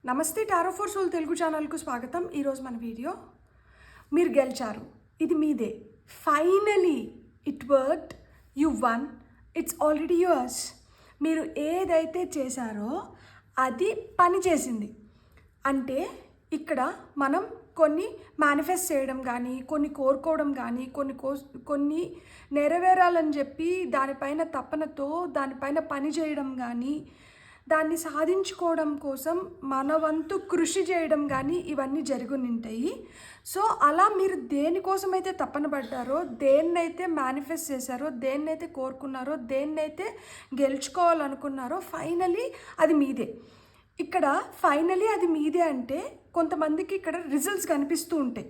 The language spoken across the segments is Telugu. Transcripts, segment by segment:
నమస్తే టారో ఫర్ సోల్ తెలుగు ఛానల్కు స్వాగతం. ఈరోజు మన వీడియో మీరు గెలిచారు, ఇది మీదే, finally it worked, you one, it's already yours. మీరు ఏదైతే చేశారో అది పని చేసింది. అంటే ఇక్కడ మనం కొన్ని మేనిఫెస్ట్ చేయడం కానీ, కొన్ని కోరుకోవడం కానీ, కొన్ని నెరవేరాలని చెప్పి దానిపైన తపనతో దానిపైన పని చేయడం కానీ, దాన్ని సాధించుకోవడం కోసం మన వంతు కృషి చేయడం కానీ ఇవన్నీ జరుగునింటాయి. సో అలా మీరు దేనికోసమైతే తపన పడ్డారో, దేన్నైతే మేనిఫెస్ట్ చేశారో, దేన్నైతే కోరుకున్నారో, దేన్నైతే గెలుచుకోవాలనుకున్నారో ఫైనలీ అది మీదే. ఇక్కడ ఫైనలీ అది మీదే అంటే కొంతమందికి ఇక్కడ రిజల్ట్స్ కనిపిస్తూ ఉంటాయి,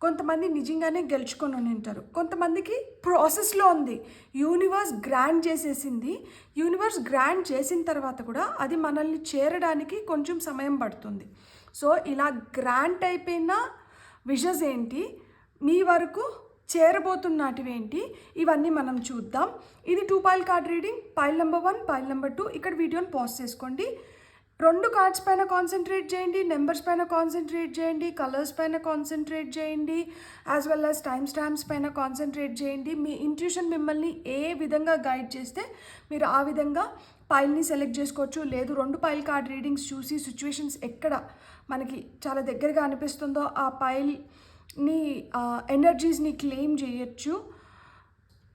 కొంతమంది నిజంగానే గెలుచుకొని ఉంటారు, కొంతమందికి ప్రాసెస్లో ఉంది. యూనివర్స్ గ్రాంట్ చేసేసింది. యూనివర్స్ గ్రాంట్ చేసిన తర్వాత కూడా అది మనల్ని చేరడానికి కొంచెం సమయం పడుతుంది. సో ఇలా గ్రాంట్ అయిపోయిన విషెస్ ఏంటి, మీ వరకు చేరబోతున్నటివేంటి, ఇవన్నీ మనం చూద్దాం. ఇది 2 pile card reading. Pile number 1, pile number 2. ఇక్కడ వీడియోని పాజ్ చేసుకోండి. 2 కార్డ్స్ పైన కాన్సన్ట్రేట్ చేయండి, నెంబర్స్ పైన కాన్సన్ట్రేట్ చేయండి, కలర్స్ పైన కాన్సన్ట్రేట్ చేయండి, as well as time stamps పైన కాన్సన్ట్రేట్ చేయండి. మీ ఇంట్యూషన్ మిమ్మల్ని ఏ విధంగా గైడ్ చేస్తే మీరు ఆ విధంగా పైల్ని సెలెక్ట్ చేసుకోవచ్చు. లేదు 2 పైల్ కార్డ్ రీడింగ్స్ చూసి సిచ్యువేషన్స్ ఎక్కడ మనకి చాలా దగ్గరగా అనిపిస్తుందో ఆ పైల్ని ఎనర్జీస్ని క్లెయిమ్ చేయొచ్చు.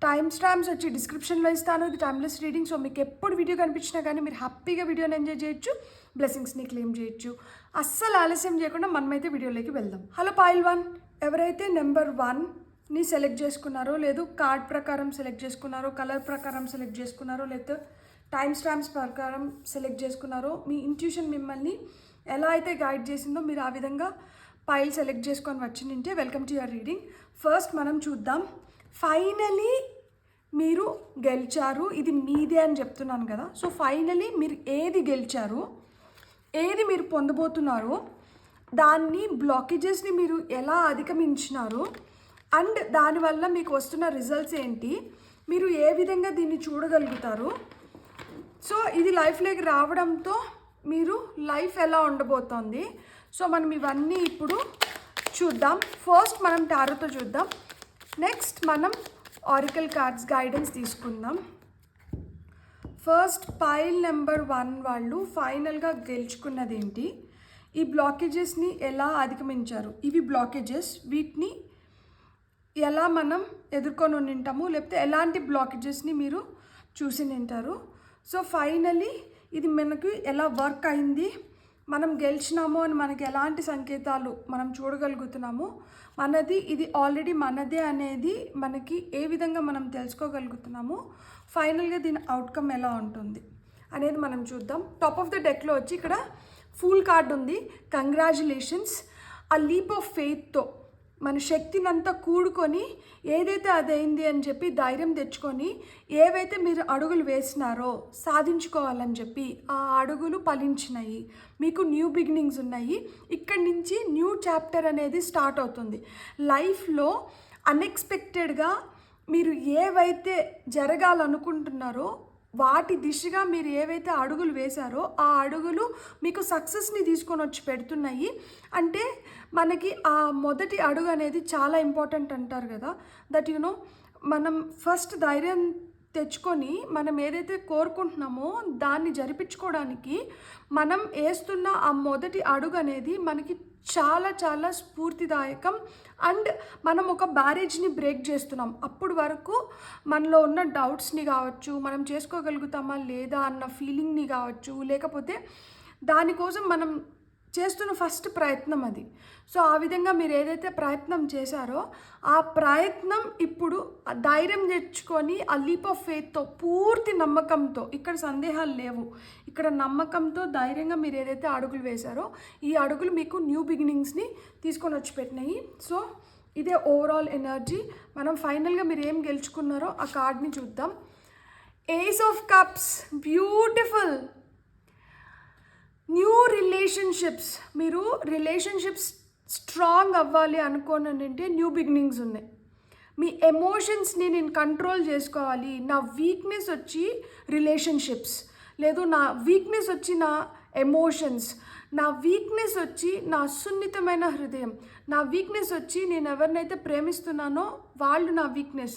టైమ్ స్టాంప్స్ వచ్చి డిస్క్రిప్షన్లో ఇస్తాను. ఇది టైమ్లెస్ రీడింగ్. సో మీకు ఎప్పుడు వీడియో కనిపించినా కానీ మీరు హ్యాపీగా వీడియోని ఎంజాయ్ చేయొచ్చు, బ్లెస్సింగ్స్ని క్లెయిమ్ చేయొచ్చు. అస్సలు ఆలస్యం చేయకుండా మనమైతే వీడియోలోకి వెళ్దాం. హలో పైల్ 1, ఎవరైతే నెంబర్ 1ని సెలెక్ట్ చేసుకున్నారో, లేదు కార్డ్ ప్రకారం సెలెక్ట్ చేసుకున్నారో, కలర్ ప్రకారం సెలెక్ట్ చేసుకున్నారో, లేదా టైమ్ స్టాంప్స్ ప్రకారం సెలెక్ట్ చేసుకున్నారో, మీ ఇంట్యూషన్ మిమ్మల్ని ఎలా అయితే గైడ్ చేసిందో మీరు ఆ విధంగా పైల్ సెలెక్ట్ చేసుకొని వచ్చింటే welcome to your reading. First మనం చూద్దాం. ఫైనలీ మీరు గెలిచారు, ఇది మీదే అని చెప్తున్నాను కదా. సో ఫైనలీ మీరు ఏది గెలిచారు, ఏది మీరు పొందబోతున్నారు, దాన్ని బ్లాకేజెస్ని మీరు ఎలా అధిగమించినారు, అండ్ దానివల్ల మీకు వస్తున్న రిజల్ట్స్ ఏంటి, మీరు ఏ విధంగా దీన్ని చూడగలుగుతారు. సో ఇది లైఫ్లోకి రావడంతో మీరు లైఫ్ ఎలా ఉండబోతోంది. సో మనం ఇవన్నీ ఇప్పుడు చూద్దాం. ఫస్ట్ మనం టారోతో చూద్దాం, నెక్స్ట్ మనం ఆరికల్ కార్డ్స్ గైడెన్స్ తీసుకుందాం. ఫస్ట్ పైల్ నెంబర్ 1 వాళ్ళు ఫైనల్గా గెలుచుకున్నది ఏంటి, ఈ బ్లాకేజెస్ని ఎలా అధిగమించారు, ఇవి బ్లాకేజెస్, వీటిని ఎలా మనం ఎదుర్కొని ఉంటాము, లేకపోతే ఎలాంటి బ్లాకేజెస్ని మీరు చూసి ఉంటారు. సో ఫైనలీ ఇది మనకు ఎలా వర్క్ అయింది, మనం గెలిచినాము అని మనకి ఎలాంటి సంకేతాలు మనం చూడగలుగుతున్నాము, మనది ఇది ఆల్రెడీ మనదే అనేది మనకి ఏ విధంగా మనం తెలుసుకోగలుగుతున్నాము, ఫైనల్గా దీని అవుట్కమ్ ఎలా ఉంటుంది అనేది మనం చూద్దాం. టాప్ ఆఫ్ ద డెక్లో వచ్చి ఇక్కడ ఫూల్ కార్డ్ ఉంది. కంగ్రాచులేషన్స్. ఆ లీప్ ఆఫ్ ఫెయిత్తో మన శక్తినంతా కూడుకొని ఏదైతే అదైంది అని చెప్పి ధైర్యం తెచ్చుకొని ఏవైతే మీరు అడుగులు వేసినారో సాధించుకోవాలని చెప్పి ఆ అడుగులు ఫలించినాయి, మీకు న్యూ బిగినింగ్స్ ఉన్నాయి. ఇక్కడి నుంచి న్యూ చాప్టర్ అనేది స్టార్ట్ అవుతుంది. లైఫ్లో అన్ఎక్స్పెక్టెడ్గా మీరు ఏవైతే జరగాలనుకుంటున్నారో వాటి దిశగా మీరు ఏవైతే అడుగులు వేశారో ఆ అడుగులు మీకు సక్సెస్ని తీసుకొని వచ్చి పెడుతున్నాయి. అంటే మనకి ఆ మొదటి అడుగు అనేది చాలా ఇంపార్టెంట్ అంటారు కదా, దట్ యునో మనం ఫస్ట్ ధైర్యం తెచ్చుకొని మనం ఏదైతే కోరుకుంటున్నామో దాన్ని జరిపించుకోవడానికి మనం వేస్తున్న ఆ మొదటి అడుగు అనేది మనకి చాలా చాలా స్ఫూర్తిదాయకం. అండ్ మనం ఒక బ్యారేజ్ని బ్రేక్ చేస్తున్నాం. అప్పుడు వరకు మనలో ఉన్న డౌట్స్ని కావచ్చు, మనం చేసుకోగలుగుతామా లేదా అన్న ఫీలింగ్ని కావచ్చు, లేకపోతే దానికోసం మనం చేస్తున్న ఫస్ట్ ప్రయత్నం అది. సో ఆ విధంగా మీరు ఏదైతే ప్రయత్నం చేశారో ఆ ప్రయత్నం ఇప్పుడు ధైర్యం తెచ్చుకొని ఆ లీప్ ఆఫ్ ఫెయిత్తో, పూర్తి నమ్మకంతో, ఇక్కడ సందేహాలు లేవు, ఇక్కడ నమ్మకంతో ధైర్యంగా మీరు ఏదైతే అడుగులు వేశారో ఈ అడుగులు మీకు న్యూ బిగినింగ్స్ని తీసుకొని వచ్చి పెట్టినాయి. సో ఇదే ఓవరాల్ ఎనర్జీ. మనం ఫైనల్గా మీరు ఏం గెలుచుకున్నారో ఆ కార్డ్ని చూద్దాం. Ace of cups, beautiful. New relationships, మీరు రిలేషన్షిప్స్ స్ట్రాంగ్ అవ్వాలి అనుకోనంటే న్యూ బిగినింగ్స్ ఉన్నాయి. మీ ఎమోషన్స్ని నేను కంట్రోల్ చేసుకోవాలి, నా వీక్నెస్ వచ్చి రిలేషన్షిప్స్, లేదు నా వీక్నెస్ వచ్చి నా ఎమోషన్స్, నా వీక్నెస్ వచ్చి నా సున్నితమైన హృదయం, నా వీక్నెస్ వచ్చి నేను ఎవరినైతే ప్రేమిస్తున్నానో వాళ్ళు నా వీక్నెస్,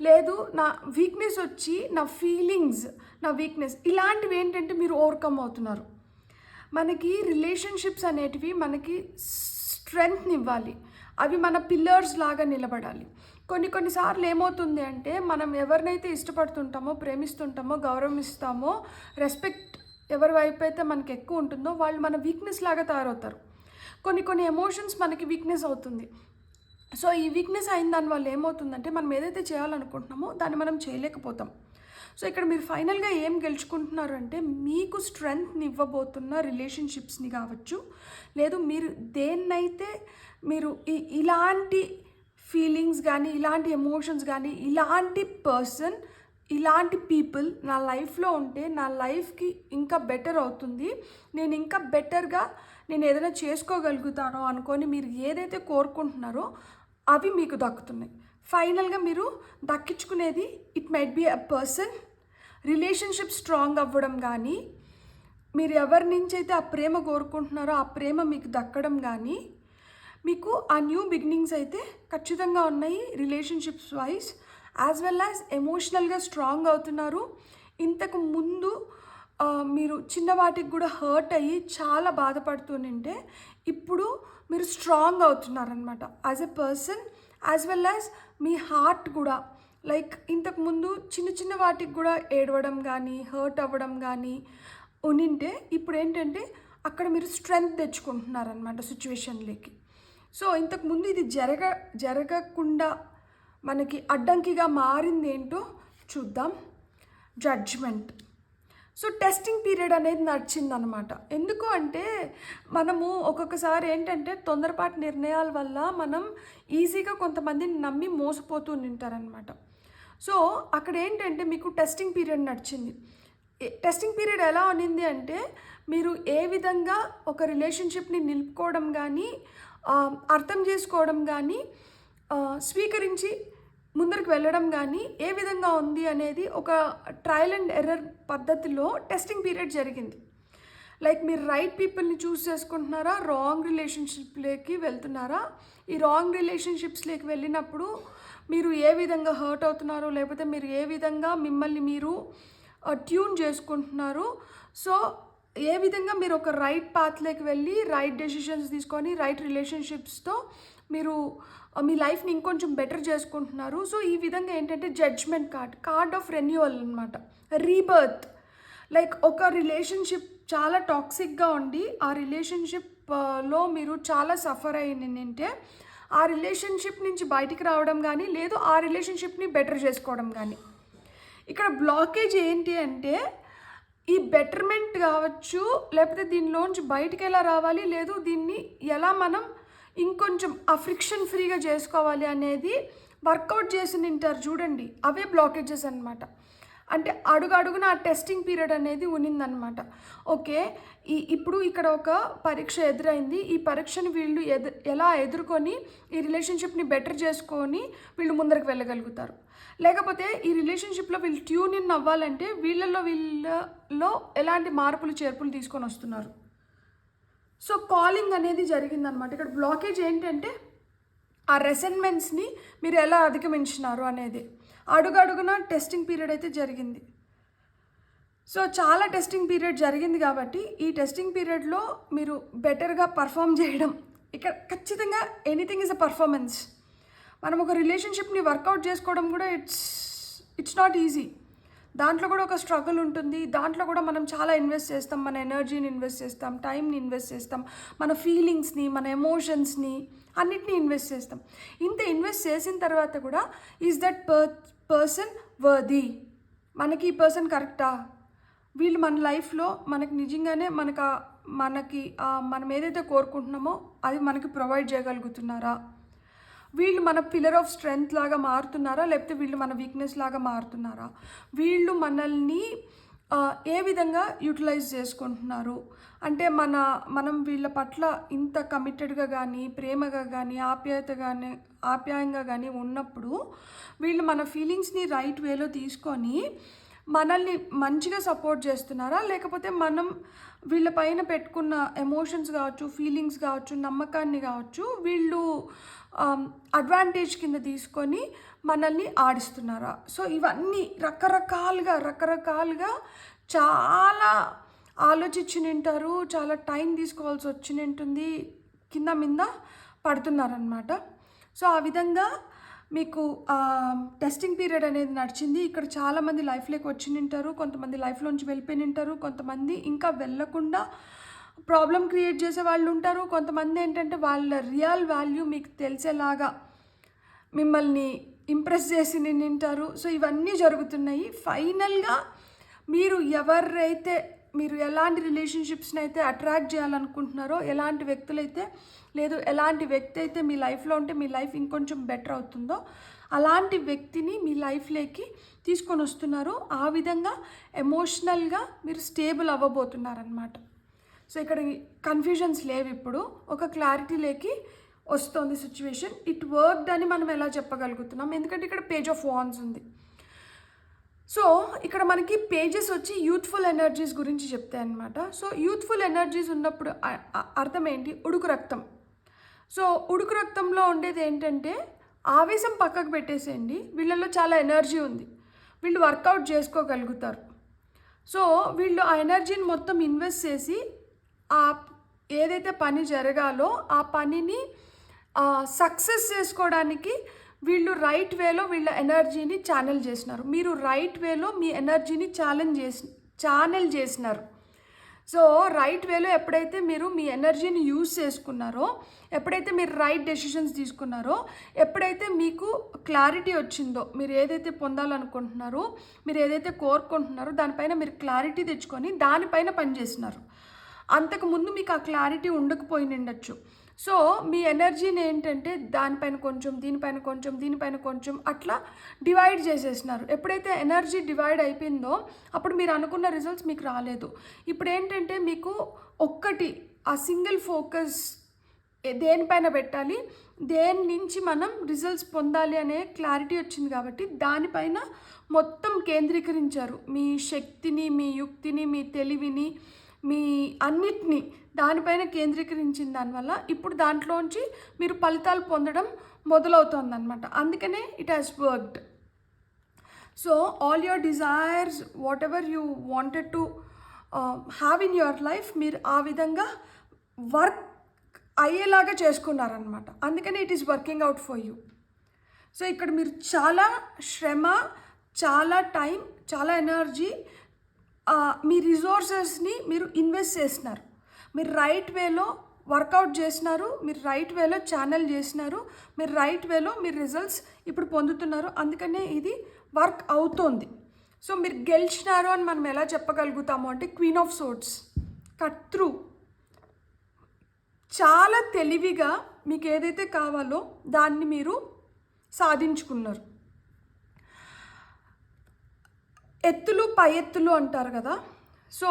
లేదు నా వీక్నెస్ వచ్చి నా ఫీలింగ్స్ నా వీక్నెస్, ఇలాంటివి ఏంటంటే మీరు ఓవర్కమ్ అవుతున్నారు. మనకి రిలేషన్షిప్స్ అనేటివి మనకి స్ట్రెంగ్త్ని ఇవ్వాలి, అవి మన పిల్లర్స్ లాగా నిలబడాలి. కొన్నిసార్లు ఏమవుతుంది అంటే మనం ఎవరినైతే ఇష్టపడుతుంటామో, ప్రేమిస్తుంటామో, గౌరవిస్తామో, రెస్పెక్ట్ ఎవరి వైపు అయితే మనకి ఎక్కువ ఉంటుందో వాళ్ళు మన వీక్నెస్ లాగా తయారవుతారు. కొన్ని ఎమోషన్స్ మనకి వీక్నెస్ అవుతుంది. సో ఈ వీక్నెస్ అయిన దానివల్ల ఏమవుతుందంటే మనం ఏదైతే చేయాలనుకుంటున్నామో దాన్ని మనం చేయలేకపోతాం. సో ఇక్కడ మీరు ఫైనల్గా ఏం గెలుచుకుంటున్నారు అంటే మీకు స్ట్రెంగ్త్ని ఇవ్వబోతున్న రిలేషన్షిప్స్ని కావచ్చు, లేదు మీరు దేన్నైతే మీరు ఇలాంటి ఫీలింగ్స్ కానీ, ఇలాంటి ఎమోషన్స్ కానీ, ఇలాంటి పర్సన్, ఇలాంటి పీపుల్ నా లైఫ్లో ఉంటే నా లైఫ్కి ఇంకా బెటర్ అవుతుంది, నేను ఇంకా బెటర్గా నేను ఏదైనా చేసుకోగలుగుతానో అనుకొని మీరు ఏదైతే కోరుకుంటున్నారో అవి మీకు దక్కుతున్నాయి. ఫైనల్గా మీరు దక్కించుకునేది it might be a person, relationship strong అవ్వడం కానీ, మీరు ఎవరి నుంచి అయితే ఆ ప్రేమ కోరుకుంటున్నారో ఆ ప్రేమ మీకు దక్కడం కానీ, మీకు ఆ న్యూ బిగినింగ్స్ అయితే ఖచ్చితంగా ఉన్నాయి. Relationships wise as well as ఎమోషనల్గా స్ట్రాంగ్ అవుతున్నారు. ఇంతకు ముందు మీరు చిన్న వాటికి కూడా హర్ట్ అయ్యి చాలా బాధపడుతుంటే ఇప్పుడు మీరు స్ట్రాంగ్ అవుతున్నారనమాట as a person, as well as మీ హార్ట్ కూడా లైక్ ఇంతకుముందు చిన్న వాటికి కూడా ఏడవడం కానీ, హర్ట్ అవ్వడం కానీ ఉనింటే ఇప్పుడు ఏంటంటే అక్కడ మీరు స్ట్రెంగ్త్ తెచ్చుకుంటున్నారనమాట సిచ్యువేషన్లోకి. సో ఇంతకుముందు ఇది జరగకుండా మనకి అడ్డంకిగా మారింది ఏంటో చూద్దాం. జడ్జ్మెంట్. సో టెస్టింగ్ పీరియడ్ అనేది నడిచిందనమాట. ఎందుకు అంటే మనము ఒక్కొక్కసారి ఏంటంటే తొందరపాటు నిర్ణయాల వల్ల మనం ఈజీగా కొంతమందిని నమ్మి మోసపోతూ ఉంటారనమాట. సో అక్కడ ఏంటంటే మీకు టెస్టింగ్ పీరియడ్ నడిచింది. టెస్టింగ్ పీరియడ్ ఎలా ఉన్నింది అంటే మీరు ఏ విధంగా ఒక రిలేషన్షిప్ని నిలుపుకోవడం కానీ, అర్థం చేసుకోవడం కానీ, స్వీకరించి ముందరికి వెళ్ళడం కానీ ఏ విధంగా ఉంది అనేది ఒక ట్రయల్ అండ్ ఎర్రర్ పద్ధతిలో టెస్టింగ్ పీరియడ్ జరిగింది. లైక్ మీరు రైట్ పీపుల్ని చూస్ చేసుకుంటున్నారా, రాంగ్ రిలేషన్షిప్లోకి వెళ్తున్నారా, ఈ రాంగ్ రిలేషన్షిప్స్లోకి వెళ్ళినప్పుడు మీరు ఏ విధంగా హర్ట్ అవుతున్నారో, లేకపోతే మీరు ఏ విధంగా మిమ్మల్ని మీరు ట్యూన్ చేసుకుంటున్నారు, సో ఏ విధంగా మీరు ఒక రైట్ పాత్లోకి వెళ్ళి రైట్ డెసిషన్స్ తీసుకొని రైట్ రిలేషన్షిప్స్తో మీరు మీ లైఫ్ని ఇంకొంచెం బెటర్ చేసుకుంటున్నారు. సో ఈ విధంగా ఏంటంటే జడ్జ్మెంట్ కార్డ్ ఆఫ్ రెన్యూవల్ అనమాట, రీబర్త్. లైక్ ఒక రిలేషన్షిప్ చాలా టాక్సిక్గా ఉండి ఆ రిలేషన్షిప్లో మీరు చాలా సఫర్ అయ్యిందంటే ఆ రిలేషన్షిప్ నుంచి బయటికి రావడం కానీ, లేదు ఆ రిలేషన్షిప్ని బెటర్ చేసుకోవడం కానీ. ఇక్కడ బ్లాకేజ్ ఏంటి అంటే ఈ బెటర్మెంట్ కావచ్చు, లేకపోతే దీనిలోంచి బయటికి ఎలా రావాలి, లేదు దీన్ని ఎలా మనం ఇంకొంచెం ఆ ఫ్రిక్షన్ ఫ్రీగా చేసుకోవాలి అనేది వర్కౌట్ చేసి నింటారు చూడండి, అవే బ్లాకేజెస్ అనమాట. అంటే అడుగున ఆ టెస్టింగ్ పీరియడ్ అనేది ఉన్నిందనమాట. ఓకే, ఇప్పుడు ఇక్కడ ఒక పరీక్ష ఎదురైంది, ఈ పరీక్షని వీళ్ళు ఎలా ఎదుర్కొని ఈ రిలేషన్షిప్ని బెటర్ చేసుకొని వీళ్ళు ముందరికి వెళ్ళగలుగుతారు. లేకపోతే ఈ రిలేషన్షిప్లో వీళ్ళు ట్యూన్ ఇన్ అవ్వాలంటే వీళ్ళలో ఎలాంటి మార్పులు చేర్పులు తీసుకొని వస్తున్నారు. సో కాలింగ్ అనేది జరిగిందనమాట. ఇక్కడ బ్లాకేజ్ ఏంటంటే ఆ రెసెంట్మెంట్స్ని మీరు ఎలా అధిగమించినారు అనేది. అడుగున టెస్టింగ్ పీరియడ్ అయితే జరిగింది. సో చాలా టెస్టింగ్ పీరియడ్ జరిగింది కాబట్టి ఈ టెస్టింగ్ పీరియడ్లో మీరు బెటర్గా పర్ఫామ్ చేయడం, ఇక్కడ ఖచ్చితంగా ఎనీథింగ్ ఈజ్ అ పర్ఫార్మెన్స్. మనం ఒక రిలేషన్షిప్ని వర్కౌట్ చేసుకోవడం కూడా ఇట్స్ నాట్ ఈజీ. దాంట్లో కూడా ఒక స్ట్రగుల్ ఉంటుంది, దాంట్లో కూడా మనం చాలా ఇన్వెస్ట్ చేస్తాం, మన ఎనర్జీని ఇన్వెస్ట్ చేస్తాం, టైంని ఇన్వెస్ట్ చేస్తాం, మన ఫీలింగ్స్ని, మన ఎమోషన్స్ని అన్నిటినీ ఇన్వెస్ట్ చేస్తాం. ఇంత ఇన్వెస్ట్ చేసిన తర్వాత కూడా ఈజ్ దట్ పర్సన్ వర్దీ, మనకి ఈ పర్సన్ కరెక్టా, వీళ్ళు మన లైఫ్లో మనకి నిజంగానే మనం ఏదైతే కోరుకుంటున్నామో అది మనకి ప్రొవైడ్ చేయగలుగుతున్నారా, వీళ్ళు మన పిల్లర్ ఆఫ్ స్ట్రెంగ్త్ లాగా మారుతున్నారా, లేకపోతే వీళ్ళు మన వీక్నెస్ లాగా మారుతున్నారా, వీళ్ళు మనల్ని ఏ విధంగా యూటిలైజ్ చేసుకుంటున్నారు, అంటే మనం వీళ్ళ పట్ల ఇంత కమిటెడ్గా కానీ, ప్రేమగా కానీ, ఆప్యాయంగా కానీ ఉన్నప్పుడు వీళ్ళు మన ఫీలింగ్స్ని రైట్ వేలో తీసుకొని మనల్ని మంచిగా సపోర్ట్ చేస్తున్నారా, లేకపోతే మనం వీళ్ళ పైన పెట్టుకున్న ఎమోషన్స్ కావచ్చు, ఫీలింగ్స్ కావచ్చు, నమ్మకాన్ని కావచ్చు వీళ్ళు అడ్వాంటేజ్ కింద తీసుకొని మనల్ని ఆడిస్తున్నారా? సో ఇవన్నీ రకరకాలుగా చాలా ఆలోచించి నింటారు, చాలా టైం తీసుకోవాల్సి వచ్చి ఉంటుంది, కింద మీద పడుతున్నారనమాట. సో ఆ విధంగా మీకు టెస్టింగ్ పీరియడ్ అనేది నడిచింది. ఇక్కడ చాలామంది లైఫ్లోకి వచ్చి నింటారు, కొంతమంది లైఫ్లోంచి వెళ్ళిపోయి నింటారు, కొంతమంది ఇంకా వెళ్ళకుండా ప్రాబ్లం క్రియేట్ చేసే వాళ్ళు ఉంటారు, కొంతమంది ఏంటంటే వాళ్ళ రియల్ వాల్యూ మీకు తెలిసేలాగా మిమ్మల్ని ఇంప్రెస్ చేసి నింటారు. సో ఇవన్నీ జరుగుతున్నాయి. ఫైనల్గా మీరు ఎలాంటి రిలేషన్షిప్స్ని అయితే అట్రాక్ట్ చేయాలనుకుంటున్నారో, ఎలాంటి వ్యక్తులైతే ఎలాంటి వ్యక్తి అయితే మీ లైఫ్లో ఉంటే మీ లైఫ్ ఇంకొంచెం బెటర్ అవుతుందో అలాంటి వ్యక్తిని మీ లైఫ్లోకి తీసుకొని వస్తున్నారు. ఆ విధంగా ఎమోషనల్గా మీరు స్టేబుల్ అవ్వబోతున్నారనమాట. సో ఇక్కడ కన్ఫ్యూజన్స్ లేవు, ఇప్పుడు ఒక క్లారిటీలోకి వస్తుంది సిచ్యువేషన్. ఇట్ వర్క్డ్ అని మనం ఎలా చెప్పగలుగుతున్నాం? ఎందుకంటే ఇక్కడ పేజ్ ఆఫ్ వాండ్స్ ఉంది. సో ఇక్కడ మనకి పేజెస్ వచ్చి యూత్ఫుల్ ఎనర్జీస్ గురించి చెప్తాయి అన్నమాట. సో యూత్ఫుల్ ఎనర్జీస్ ఉన్నప్పుడు అర్థం ఏంటి? ఉడుకు రక్తం. సో ఉడుకు రక్తంలో ఉండేది ఏంటంటే ఆవేశం పక్కకు పెట్టేసేయండి, వీళ్ళల్లో చాలా ఎనర్జీ ఉంది, వీళ్ళు వర్కౌట్ చేసుకోగలుగుతారు. సో వీళ్ళు ఆ ఎనర్జీని మొత్తం ఇన్వెస్ట్ చేసి ఏదైతే పని జరగాలో ఆ పనిని సక్సెస్ చేసుకోవడానికి వీళ్ళు రైట్ వేలో వీళ్ళ ఎనర్జీని ఛానల్ చేసినారు. మీరు రైట్ వేలో మీ ఎనర్జీని ఛానల్ చేసినారు. సో రైట్ వేలో ఎప్పుడైతే మీరు మీ ఎనర్జీని యూజ్ చేసుకున్నారో, ఎప్పుడైతే మీరు రైట్ డెసిషన్స్ తీసుకున్నారో, ఎప్పుడైతే మీకు క్లారిటీ వచ్చిందో, మీరు ఏదైతే పొందాలనుకుంటున్నారో, మీరు ఏదైతే కోరుకుంటున్నారో దానిపైన మీరు క్లారిటీ తెచ్చుకొని దానిపైన పనిచేసినారు. అంతకుముందు మీకు ఆ క్లారిటీ ఉండకపోయి ఉండొచ్చు. సో మీ ఎనర్జీని ఏంటంటే దానిపైన కొంచెం, దీనిపైన కొంచెం అట్లా డివైడ్ చేసేసినారు. ఎప్పుడైతే ఎనర్జీ డివైడ్ అయిపోయిందో అప్పుడు మీరు అనుకున్న రిజల్ట్స్ మీకు రాలేదు. ఇప్పుడు ఏంటంటే మీకు ఒక్కటి ఆ సింగిల్ ఫోకస్ దేనిపైన పెట్టాలి, దేని నుంచి మనం రిజల్ట్స్ పొందాలి అనే క్లారిటీ వచ్చింది కాబట్టి దానిపైన మొత్తం కేంద్రీకరించారు. మీ శక్తిని, మీ యుక్తిని, మీ తెలివిని, మీ అన్నిటినీ దానిపైన కేంద్రీకరించిన దానివల్ల ఇప్పుడు దాంట్లోంచి మీరు ఫలితాలు పొందడం మొదలవుతుంది అనమాట. అందుకనే it has worked. So all your desires, what ever you wanted to have in your life, మీరు ఆ విధంగా వర్క్ అయ్యేలాగా చేసుకున్నారనమాట. అందుకని it is working out for you. So ఇక్కడ మీరు చాలా శ్రమ, చాలా టైం, చాలా ఎనర్జీ, మీ రిసోర్సెస్ని మీరు ఇన్వెస్ట్ చేసినారు, మీరు రైట్ వేలో వర్కౌట్ చేసినారు, మీరు రైట్ వేలో ఛానల్ చేసినారు, మీరు రైట్ వేలో మీరు రిజల్ట్స్ ఇప్పుడు పొందుతున్నారు. అందుకనే ఇది వర్క్ అవుతోంది. సో మీరు గెలిచినారు అని మనం ఎలా చెప్పగలుగుతాము అంటే queen of swords, cut through, చాలా తెలివిగా మీకు ఏదైతే కావాలో దాన్ని మీరు సాధించుకున్నారు. ఎత్తులు పై ఎత్తులు అంటారు కదా. సో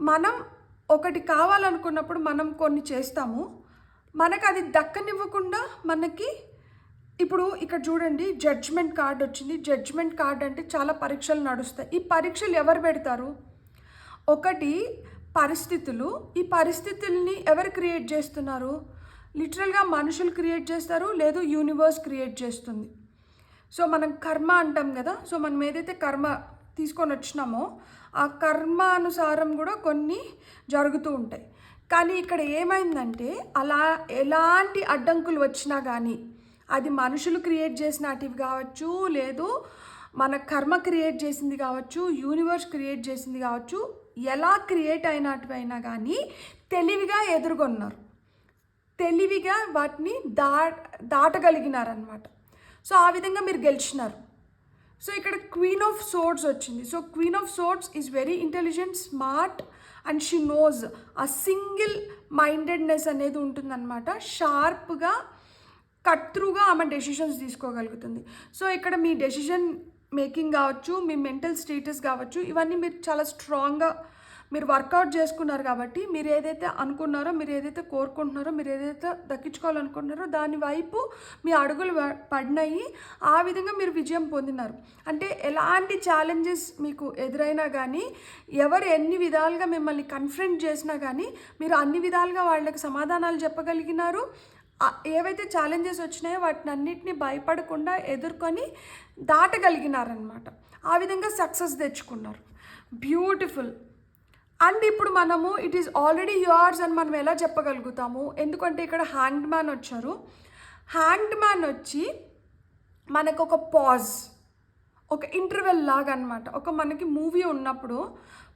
మనం ఒకటి కావాలనుకున్నప్పుడు మనం కొన్ని చేస్తాము, మనకు అది దక్కనివ్వకుండా మనకి ఇప్పుడు ఇక్కడ చూడండి జడ్జ్మెంట్ కార్డ్ వచ్చింది. జడ్జ్మెంట్ కార్డ్ అంటే చాలా పరీక్షలు నడుస్తాయి. ఈ పరీక్షలు ఎవరు పెడతారు? ఒకటి పరిస్థితులు. ఈ పరిస్థితుల్ని ఎవరు క్రియేట్ చేస్తున్నారు? లిటరల్గా మనుషులు క్రియేట్ చేస్తారు, లేదు యూనివర్స్ క్రియేట్ చేస్తుంది. సో మనం కర్మ అంటాం కదా. సో మనం ఏదైతే కర్మ తీసుకొని వచ్చినామో ఆ కర్మ అనుసారం కూడా కొన్ని జరుగుతూ ఉంటాయి. కానీ ఇక్కడ ఏమైందంటే అలా ఎలాంటి అడ్డంకులు వచ్చినా కానీ అది మనుషులు క్రియేట్ చేసినటివి కావచ్చు, లేదు మన కర్మ క్రియేట్ చేసింది కావచ్చు, యూనివర్స్ క్రియేట్ చేసింది కావచ్చు, ఎలా క్రియేట్ అయినటివైనా కానీ తెలివిగా ఎదుర్కొన్నారు, తెలివిగా వాటిని దాటగలిగినారనమాట. సో ఆ విధంగా మీరు గెలిచినారు. సో ఇక్కడ క్వీన్ ఆఫ్ సోర్డ్స్ వచ్చింది. So queen of swords is very intelligent, smart and she knows. ఆ సింగిల్ మైండెడ్నెస్ అనేది ఉంటుందన్నమాట. షార్ప్గా, కట్ త్రూగా ఆమె డెసిషన్స్ తీసుకోగలుగుతుంది. సో ఇక్కడ మీ డెసిషన్ మేకింగ్ కావచ్చు, మీ మెంటల్ స్టేటస్ కావచ్చు, ఇవన్నీ మీరు చాలా స్ట్రాంగ్గా మీరు వర్కౌట్ చేసుకున్నారు కాబట్టి మీరు ఏదైతే అనుకున్నారో, మీరు ఏదైతే కోరుకుంటున్నారో, మీరు ఏదైతే దక్కించుకోవాలనుకుంటున్నారో దాని వైపు మీ అడుగులు పడినాయి. ఆ విధంగా మీరు విజయం పొందినారు. అంటే ఎలాంటి ఛాలెంజెస్ మీకు ఎదురైనా కానీ, ఎవరు ఎన్ని విధాలుగా మిమ్మల్ని కన్ఫ్రంట్ చేసినా కానీ మీరు అన్ని విధాలుగా వాళ్ళకి సమాధానాలు చెప్పగలిగినారు. ఏవైతే ఛాలెంజెస్ వచ్చినాయో వాటిని అన్నిటిని భయపడకుండా ఎదుర్కొని దాటగలిగినారనమాట. ఆ విధంగా సక్సెస్ తెచ్చుకున్నారు. బ్యూటిఫుల్. అండ్ ఇప్పుడు మనము ఇట్ ఈస్ ఆల్రెడీ యువర్స్ అని మనం ఎలా చెప్పగలుగుతాము? ఎందుకంటే ఇక్కడ హ్యాంగ్డ్ మ్యాన్ వచ్చారు. హ్యాంగ్డ్ మ్యాన్ వచ్చి మనకు ఒక పాజ్, ఒక ఇంటర్వెల్ లాగా అనమాట. ఒక మనకి మూవీ ఉన్నప్పుడు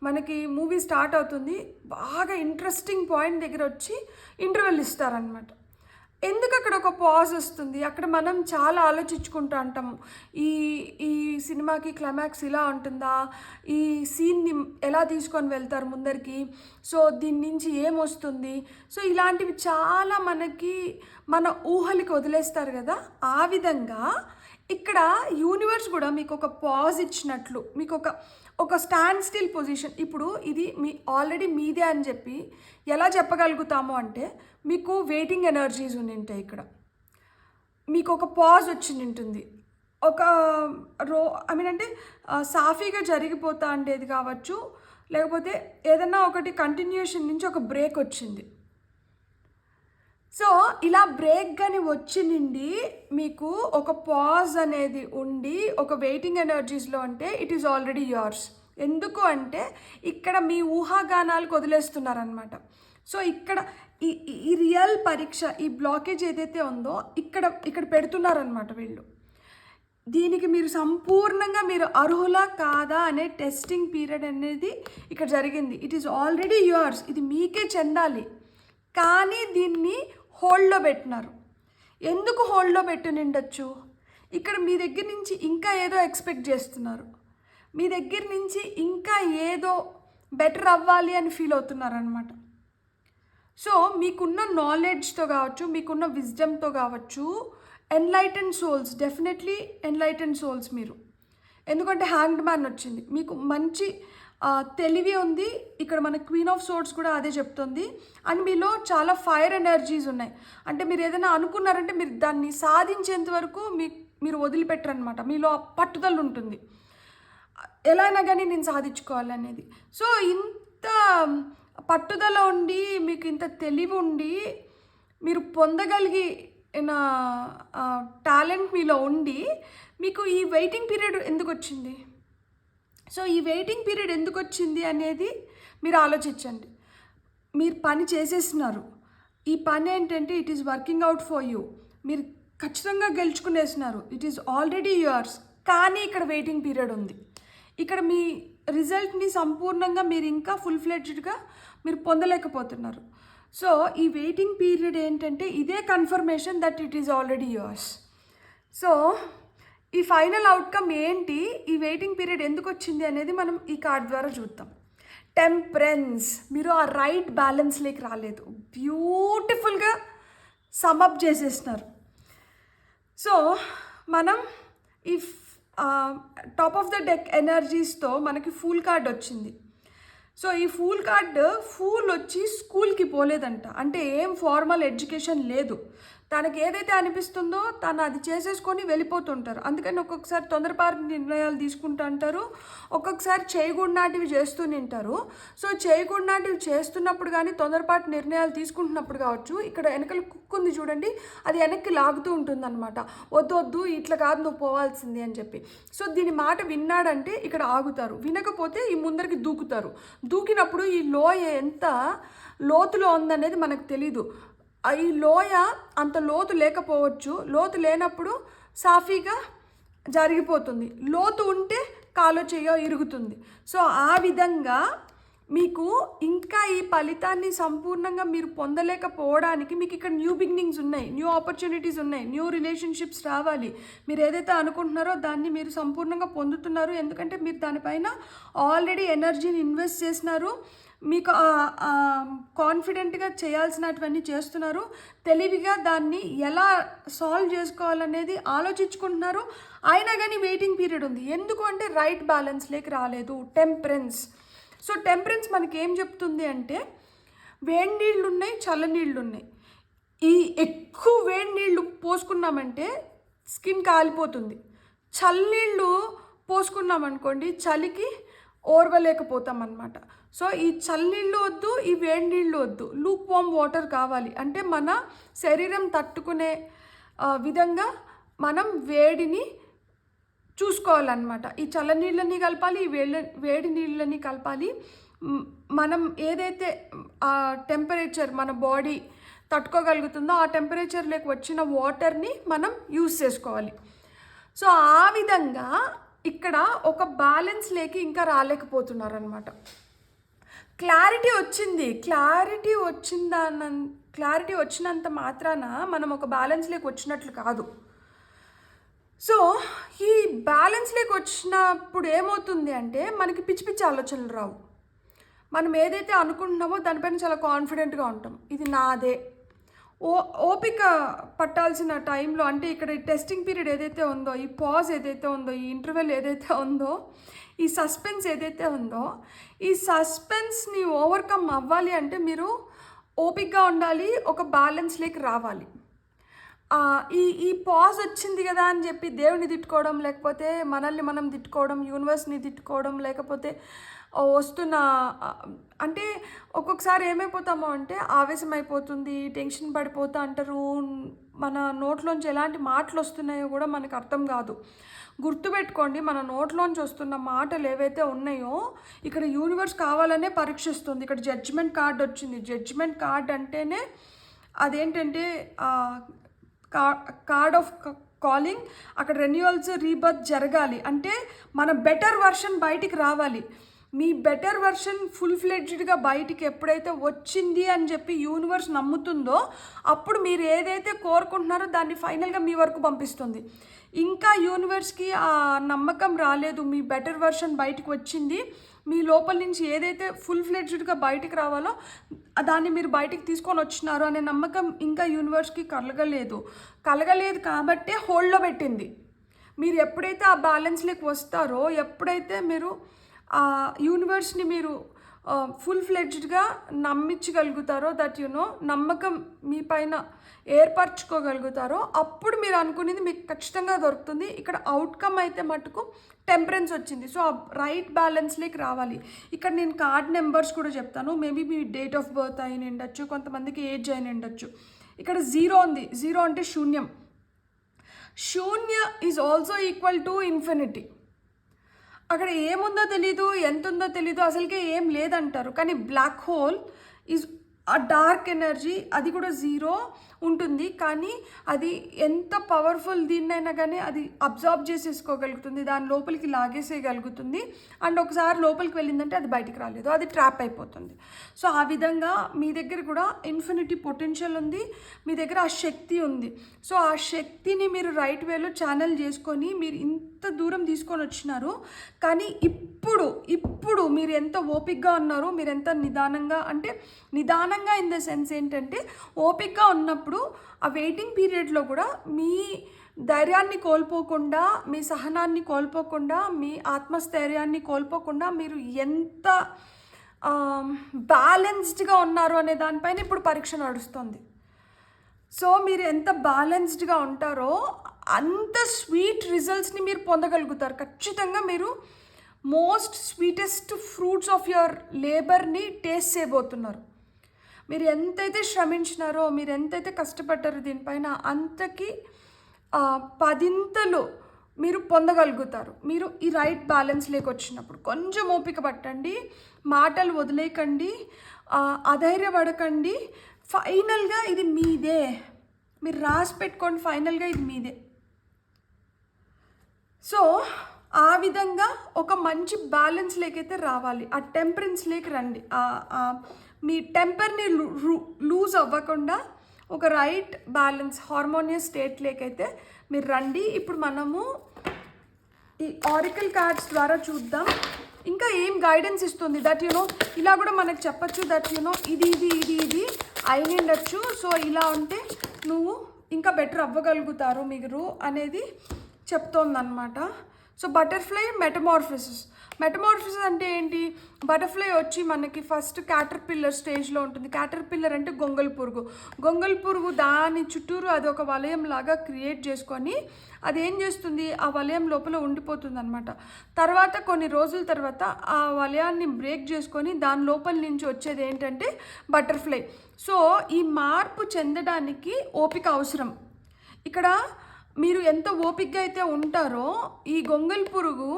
మనకి మూవీ స్టార్ట్ అవుతుంది, బాగా ఇంట్రెస్టింగ్ పాయింట్ దగ్గర వచ్చి ఇంటర్వెల్ ఇస్తారనమాట. ఎందుకు అక్కడ ఒక పాజ్ వస్తుంది? అక్కడ మనం చాలా ఆలోచించుకుంటూ అంటాము, ఈ సినిమాకి క్లైమాక్స్ ఇలా ఉంటుందా, ఈ సీన్ని ఎలా తీసుకొని వెళ్తారు ముందరికి, సో దీని నుంచి ఏమొస్తుంది, సో ఇలాంటివి చాలా మనకి మన ఊహలకి వదిలేస్తారు కదా. ఆ విధంగా ఇక్కడ యూనివర్స్ కూడా మీకు ఒక పాజ్ ఇచ్చినట్లు, మీకు ఒక స్టాండ్ స్టిల్ పొజిషన్. ఇప్పుడు ఇది ఆల్రెడీ మీదే అని చెప్పి ఎలా చెప్పగలుగుతాము అంటే, మీకు వెయిటింగ్ ఎనర్జీస్ ఉంటాయి. ఇక్కడ మీకు ఒక పాజ్ వచ్చింది ఉంటుంది, ఒక అంటే సాఫీగా జరిగిపోతా ఉండేది కావచ్చు, లేకపోతే ఏదన్నా ఒకటి కంటిన్యూషన్ నుంచి ఒక బ్రేక్ వచ్చింది. సో ఇలా బ్రేక్ కానీ వచ్చి నుండి మీకు ఒక పాజ్ అనేది ఉండి ఒక వెయిటింగ్ ఎనర్జీస్లో అంటే ఇట్ ఈస్ ఆల్రెడీ యువర్స్. ఎందుకు అంటే ఇక్కడ మీ ఊహాగానాలకు వదిలేస్తున్నారనమాట. సో ఇక్కడ ఈ రియల్ పరీక్ష, ఈ బ్లాకేజ్ ఏదైతే ఉందో ఇక్కడ పెడుతున్నారనమాట వీళ్ళు. దీనికి మీరు సంపూర్ణంగా మీరు అర్హులా కాదా అనే టెస్టింగ్ పీరియడ్ అనేది ఇక్కడ జరిగింది. ఇట్ ఈస్ ఆల్రెడీ యువర్స్, ఇది మీకే చెందాలి. కానీ దీన్ని హోల్డ్లో పెట్టినారు. ఎందుకు హోల్డ్లో పెట్టి నిండొచ్చు? ఇక్కడ మీ దగ్గర నుంచి ఇంకా ఏదో ఎక్స్పెక్ట్ చేస్తున్నారు, మీ దగ్గర నుంచి ఇంకా ఏదో బెటర్ అవ్వాలి అని ఫీల్ అవుతున్నారనమాట. సో మీకున్న నాలెడ్జ్తో కావచ్చు, మీకున్న విజ్డమ్తో కావచ్చు, enlighten souls, definitely enlighten souls మీరు. ఎందుకంటే హ్యాంగ్డ్ మ్యాన్ వచ్చింది, మీకు మంచి తెలివి ఉంది. ఇక్కడ మన క్వీన్ ఆఫ్ సోర్డ్స్ కూడా అదే చెప్తుంది. అండ్ మీలో చాలా ఫైర్ ఎనర్జీస్ ఉన్నాయి. అంటే మీరు ఏదైనా అనుకున్నారంటే మీరు దాన్ని సాధించేంత వరకు మీరు వదిలిపెట్టరనమాట. మీలో పట్టుదల ఉంటుంది, ఎలా అయినా కానీ నేను సాధించుకోవాలనేది. సో ఇంత పట్టుదల ఉండి, మీకు ఇంత తెలివి ఉండి, మీరు పొందగలిగిన టాలెంట్ మీలో ఉండి, మీకు ఈ వెయిటింగ్ పీరియడ్ ఎందుకు వచ్చింది? సో ఈ వెయిటింగ్ పీరియడ్ ఎందుకు వచ్చింది అనేది మీరు ఆలోచించండి. మీరు పని చేసేస్తున్నారు, ఈ పని ఏంటంటే it is working out for you, మీరు ఖచ్చితంగా గెలుచుకునేస్తున్నారు, ఇట్ ఈస్ ఆల్రెడీ యువర్స్. కానీ ఇక్కడ వెయిటింగ్ పీరియడ్ ఉంది. ఇక్కడ మీ రిజల్ట్ని సంపూర్ణంగా మీరు ఇంకా ఫుల్ ఫ్లెడ్జ్డ్గా మీరు పొందలేకపోతున్నారు. సో ఈ వెయిటింగ్ పీరియడ్ ఏంటంటే ఇదే confirmation that it is already yours. So ఈ ఫైనల్ అవుట్కమ్ ఏంటి, ఈ వెయిటింగ్ పీరియడ్ ఎందుకు వచ్చింది అనేది మనం ఈ కార్డ్ ద్వారా చూద్దాం. టెంపరెన్స్, మీరు ఆ రైట్ బ్యాలెన్స్లోకి రాలేదు, బ్యూటిఫుల్గా సమ్అప్ చేసేస్తున్నారు. సో మనం ఈ టాప్ ఆఫ్ ద డెక్ ఎనర్జీస్తో మనకి ఫూల్ కార్డ్ వచ్చింది. సో ఈ ఫూల్ వచ్చి స్కూల్కి పోలేదంట, అంటే ఏం ఫార్మల్ ఎడ్యుకేషన్ లేదు. తనకి ఏదైతే అనిపిస్తుందో తను అది చేసేసుకొని వెళ్ళిపోతుంటారు. అందుకని ఒక్కొక్కసారి తొందరపాటు నిర్ణయాలు తీసుకుంటూ అంటారు, ఒక్కొక్కసారి చేయకూడనాటివి చేస్తూ నింటారు. సో చేయకూడనాటివి చేస్తున్నప్పుడు కానీ, తొందరపాటు నిర్ణయాలు తీసుకుంటున్నప్పుడు కావచ్చు, ఇక్కడ వెనకలు కుక్కు ఉంది చూడండి, అది వెనక్కి లాగుతూ ఉంటుంది అనమాట. వద్దు ఇట్లా కాదు నువ్వు పోవాల్సింది అని చెప్పి. సో దీని మాట విన్నాడంటే ఇక్కడ ఆగుతారు, వినకపోతే ఈ ముందరికి దూకుతారు. దూకినప్పుడు ఈ లోయ ఎంత లోతులో ఉందనేది మనకు తెలీదు. ఈ లోయ అంత లోతు లేకపోవచ్చు, లోతు లేనప్పుడు సాఫీగా జరిగిపోతుంది, లోతు ఉంటే కాలో చేయో ఇరుగుతుంది. సో ఆ విధంగా మీకు ఇంకా ఈ ఫలితాన్ని సంపూర్ణంగా మీరు పొందలేకపోవడానికి మీకు ఇక్కడ న్యూ బిగినింగ్స్ ఉన్నాయి, న్యూ ఆపర్చునిటీస్ ఉన్నాయి, న్యూ రిలేషన్షిప్స్ రావాలి. మీరు ఏదైతే అనుకుంటున్నారో దాన్ని మీరు సంపూర్ణంగా పొందుతున్నారు. ఎందుకంటే మీరు దానిపైన ఆల్రెడీ ఎనర్జీని ఇన్వెస్ట్ చేసినారు, మీకు కాన్ఫిడెంట్గా చేయాల్సినటువన్నీ చేస్తున్నారు, తెలివిగా దాన్ని ఎలా సాల్వ్ చేసుకోవాలనేది ఆలోచించుకుంటున్నారు. అయినా కానీ వెయిటింగ్ పీరియడ్ ఉంది. ఎందుకు అంటే రైట్ బ్యాలెన్స్లోకి రాలేదు, టెంపరెన్స్. సో టెంపరెన్స్ మనకి ఏం చెప్తుంది అంటే వేడి నీళ్ళు ఉన్నాయి, చల్ల నీళ్ళు ఉన్నాయి. ఈ ఎక్కువ వేడి నీళ్ళు పోసుకున్నామంటే స్కిన్ కాలిపోతుంది. చల్లనీళ్ళు పోసుకున్నామనుకోండి చలికి ఓర్వలేకపోతాం అన్నమాట. సో ఈ చల్లనీళ్ళు వద్దు, ఈ వేడి నీళ్ళు వద్దు, లూక్ వామ్ వాటర్ కావాలి. అంటే మన శరీరం తట్టుకునే విధంగా మనం వేడిని చూసుకోవాలన్నమాట. ఈ చల్లనీళ్ళని కలపాలి, ఈ వేడి నీళ్ళని కలపాలి. మనం ఏదైతే టెంపరేచర్ మన బాడీ తట్టుకోగలుగుతుందో ఆ టెంపరేచర్లోకి వచ్చిన వాటర్ని మనం యూస్ చేసుకోవాలి. సో ఆ విధంగా ఇక్కడ ఒక బ్యాలెన్స్ లేకి ఇంకా రాలేకపోతున్నారు అనమాట. క్లారిటీ వచ్చింది, క్లారిటీ వచ్చినంత మాత్రాన మనం ఒక బ్యాలెన్స్ లేకి వచ్చినట్లు కాదు. సో ఈ బ్యాలెన్స్ లేకి వచ్చినప్పుడు ఏమవుతుంది అంటే మనకి పిచ్చి పిచ్చి ఆలోచనలు రావు. మనం ఏదైతే అనుకుంటున్నామో దానిపైన చాలా కాన్ఫిడెంట్గా ఉంటాం. ఇది నాదే. ఓపిక పట్టాల్సిన టైంలో, అంటే ఇక్కడ ఈ టెస్టింగ్ పీరియడ్ ఏదైతే ఉందో, ఈ పాజ్ ఏదైతే ఉందో, ఈ ఇంటర్వెల్ ఏదైతే ఉందో, ఈ సస్పెన్స్ ఏదైతే ఉందో, ఈ సస్పెన్స్ని ఓవర్కమ్ అవ్వాలి అంటే మీరు ఓపికగా ఉండాలి, ఒక బ్యాలెన్స్లోకి రావాలి. ఈ పాజ్ వచ్చింది కదా అని చెప్పి దేవుని తిట్టుకోవడం, లేకపోతే మనల్ని మనం తిట్టుకోవడం, యూనివర్స్ని తిట్టుకోవడం, లేకపోతే వస్తున్న అంటే ఒక్కొక్కసారి ఏమైపోతామో అంటే ఆవేశం అయిపోతుంది, టెన్షన్ పడిపోతా అంటారు. మన నోట్లోంచి ఎలాంటి మాటలు వస్తున్నాయో కూడా మనకు అర్థం కాదు. గుర్తుపెట్టుకోండి, మన నోట్లోంచి వస్తున్న మాటలు ఏవైతే ఉన్నాయో ఇక్కడ యూనివర్స్ కావాలనే పరీక్షిస్తుంది. ఇక్కడ జడ్జిమెంట్ కార్డ్ వచ్చింది. జడ్జిమెంట్ కార్డ్ అంటేనే అదేంటంటే కార్డ్ ఆఫ్ కాలింగ్. అక్కడ రెన్యువల్స్, రీబర్త్ జరగాలి. అంటే మన బెటర్ వర్షన్ బయటికి రావాలి. మీ బెటర్ వర్షన్ ఫుల్ ఫ్లెడ్జ్డ్గా బయటికి ఎప్పుడైతే వచ్చింది అని చెప్పి యూనివర్స్ నమ్ముతుందో అప్పుడు మీరు ఏదైతే కోరుకుంటున్నారో దాన్ని ఫైనల్గా మీ వరకు పంపిస్తుంది. ఇంకా యూనివర్స్కి ఆ నమ్మకం రాలేదు, మీ బెటర్ వర్షన్ బయటకు వచ్చింది, మీ లోపల నుంచి ఏదైతే ఫుల్ ఫ్లెడ్జ్డ్గా బయటికి రావాలో దాన్ని మీరు బయటికి తీసుకొని వచ్చినారు అనే నమ్మకం ఇంకా యూనివర్స్కి కలగలేదు కాబట్టే హోల్డ్లో పెట్టింది. మీరు ఎప్పుడైతే ఆ బ్యాలెన్స్లోకి వస్తారో, ఎప్పుడైతే మీరు ఆ యూనివర్స్ని మీరు ఫుల్ ఫ్లెడ్జ్డ్గా నమ్మించగలుగుతారో, దట్ నమ్మకం మీ పైన ఏర్పరచుకోగలుగుతారో అప్పుడు మీరు అనుకునేది మీకు ఖచ్చితంగా దొరుకుతుంది. ఇక్కడ అవుట్కమ్ అయితే మటుకు టెంపరెన్స్ వచ్చింది. సో ఆ రైట్ బ్యాలెన్స్లోకి రావాలి. ఇక్కడ నేను కార్డ్ నెంబర్స్ కూడా చెప్తాను. Maybe me date of birth అయిన ఉండొచ్చు, కొంతమందికి ఏజ్ అయిన ఉండొచ్చు. ఇక్కడ 0 ఉంది. 0 అంటే శూన్యం. శూన్య is also equal to infinity. అక్కడ ఏముందో తెలీదు, ఎంత ఉందో తెలీదు, అసలుకే ఏం లేదంటారు. కానీ బ్లాక్ హోల్ ఈజ్ ఆ డార్క్ ఎనర్జీ, అది కూడా 0 ఉంటుంది. కానీ అది ఎంత పవర్ఫుల్ దీన్నైనా కానీ అది అబ్జార్బ్ చేసేసుకోగలుగుతుంది, దాని లోపలికి లాగేసేయగలుగుతుంది. అండ్ ఒకసారి లోపలికి వెళ్ళిందంటే అది బయటికి రాలేదు, అది ట్రాప్ అయిపోతుంది. సో ఆ విధంగా మీ దగ్గర కూడా ఇన్ఫినిటీ పొటెన్షియల్ ఉంది, మీ దగ్గర ఆ శక్తి ఉంది. సో ఆ శక్తిని మీరు రైట్ వేలో ఛానల్ చేసుకొని మీరు ఇంత దూరం తీసుకొని వచ్చినారు. కానీ ఇప్పుడు మీరు ఎంత ఓపికగా ఉన్నారో, మీరు ఎంత నిదానంగా, అంటే నిదానంగా ఇన్ ద సెన్స్ ఏంటంటే ఓపికగా ఉన్నప్పుడు ఆ వెయిటింగ్ పీరియడ్లో కూడా మీ ధైర్యాన్ని కోల్పోకుండా, మీ సహనాన్ని కోల్పోకుండా, మీ ఆత్మస్థైర్యాన్ని కోల్పోకుండా మీరు ఎంత బ్యాలెన్స్డ్గా ఉన్నారు అనే దానిపైన ఇప్పుడు పరీక్ష నడుస్తుంది. సో మీరు ఎంత బ్యాలెన్స్డ్గా ఉంటారో అంత స్వీట్ రిజల్ట్స్ని మీరు పొందగలుగుతారు. ఖచ్చితంగా మీరు most sweetest fruits of your లేబర్ని టేస్ట్ చేయబోతున్నారు. మీరు ఎంతైతే శ్రమించినారో, మీరు ఎంతైతే కష్టపడ్డారో దీనిపైన అంతకి 10 మీరు పొందగలుగుతారు. మీరు ఈ రైట్ బ్యాలెన్స్లోకి వచ్చినప్పుడు కొంచెం ఓపిక పట్టండి, మాటలు వదిలేయకండి, అధైర్యపడకండి. ఫైనల్గా ఇది మీదే. మీరు రాసి పెట్టుకోండి, ఫైనల్గా ఇది మీదే. సో ఆ విధంగా ఒక మంచి బ్యాలెన్స్లోకి అయితే రావాలి, ఆ టెంపరెన్స్లోకి రండి. మీ టెంపర్ని లూజ్ అవ్వకుండా ఒక రైట్ బ్యాలెన్స్ హార్మోనియస్ స్టేట్లోకి అయితే మీరు రండి. ఇప్పుడు మనము ఈ ఆరికల్ కార్డ్స్ ద్వారా చూద్దాం ఇంకా ఏం గైడెన్స్ ఇస్తుంది. దట్ ఇలా కూడా మనకు చెప్పచ్చు. దట్ ఇది అయినిండొచ్చు. సో ఇలా ఉంటే నువ్వు ఇంకా బెటర్ అవ్వగలుగుతారు మీరు అనేది చెప్తోందన్నమాట. సో బటర్ఫ్లై మెటమార్ఫిసిస్ అంటే ఏంటి? బటర్ఫ్లై వచ్చి మనకి ఫస్ట్ క్యాటర్పిల్లర్ స్టేజ్లో ఉంటుంది. క్యాటర్పిల్లర్ అంటే గొంగల్ పురుగు దాని చుట్టూరు అది ఒక వలయం లాగా క్రియేట్ చేసుకొని అది ఏం చేస్తుంది, ఆ వలయం లోపల ఉండిపోతుంది అనమాట. తర్వాత కొన్ని రోజుల తర్వాత ఆ వలయాన్ని బ్రేక్ చేసుకొని దాని లోపల నుంచి వచ్చేది ఏంటంటే బటర్ఫ్లై. సో ఈ మార్పు చెందడానికి ఓపిక అవసరం. ఇక్కడ మీరు ఎంత ఓపికగా అయితే ఉంటారో, ఈ గొంగల్ పురుగు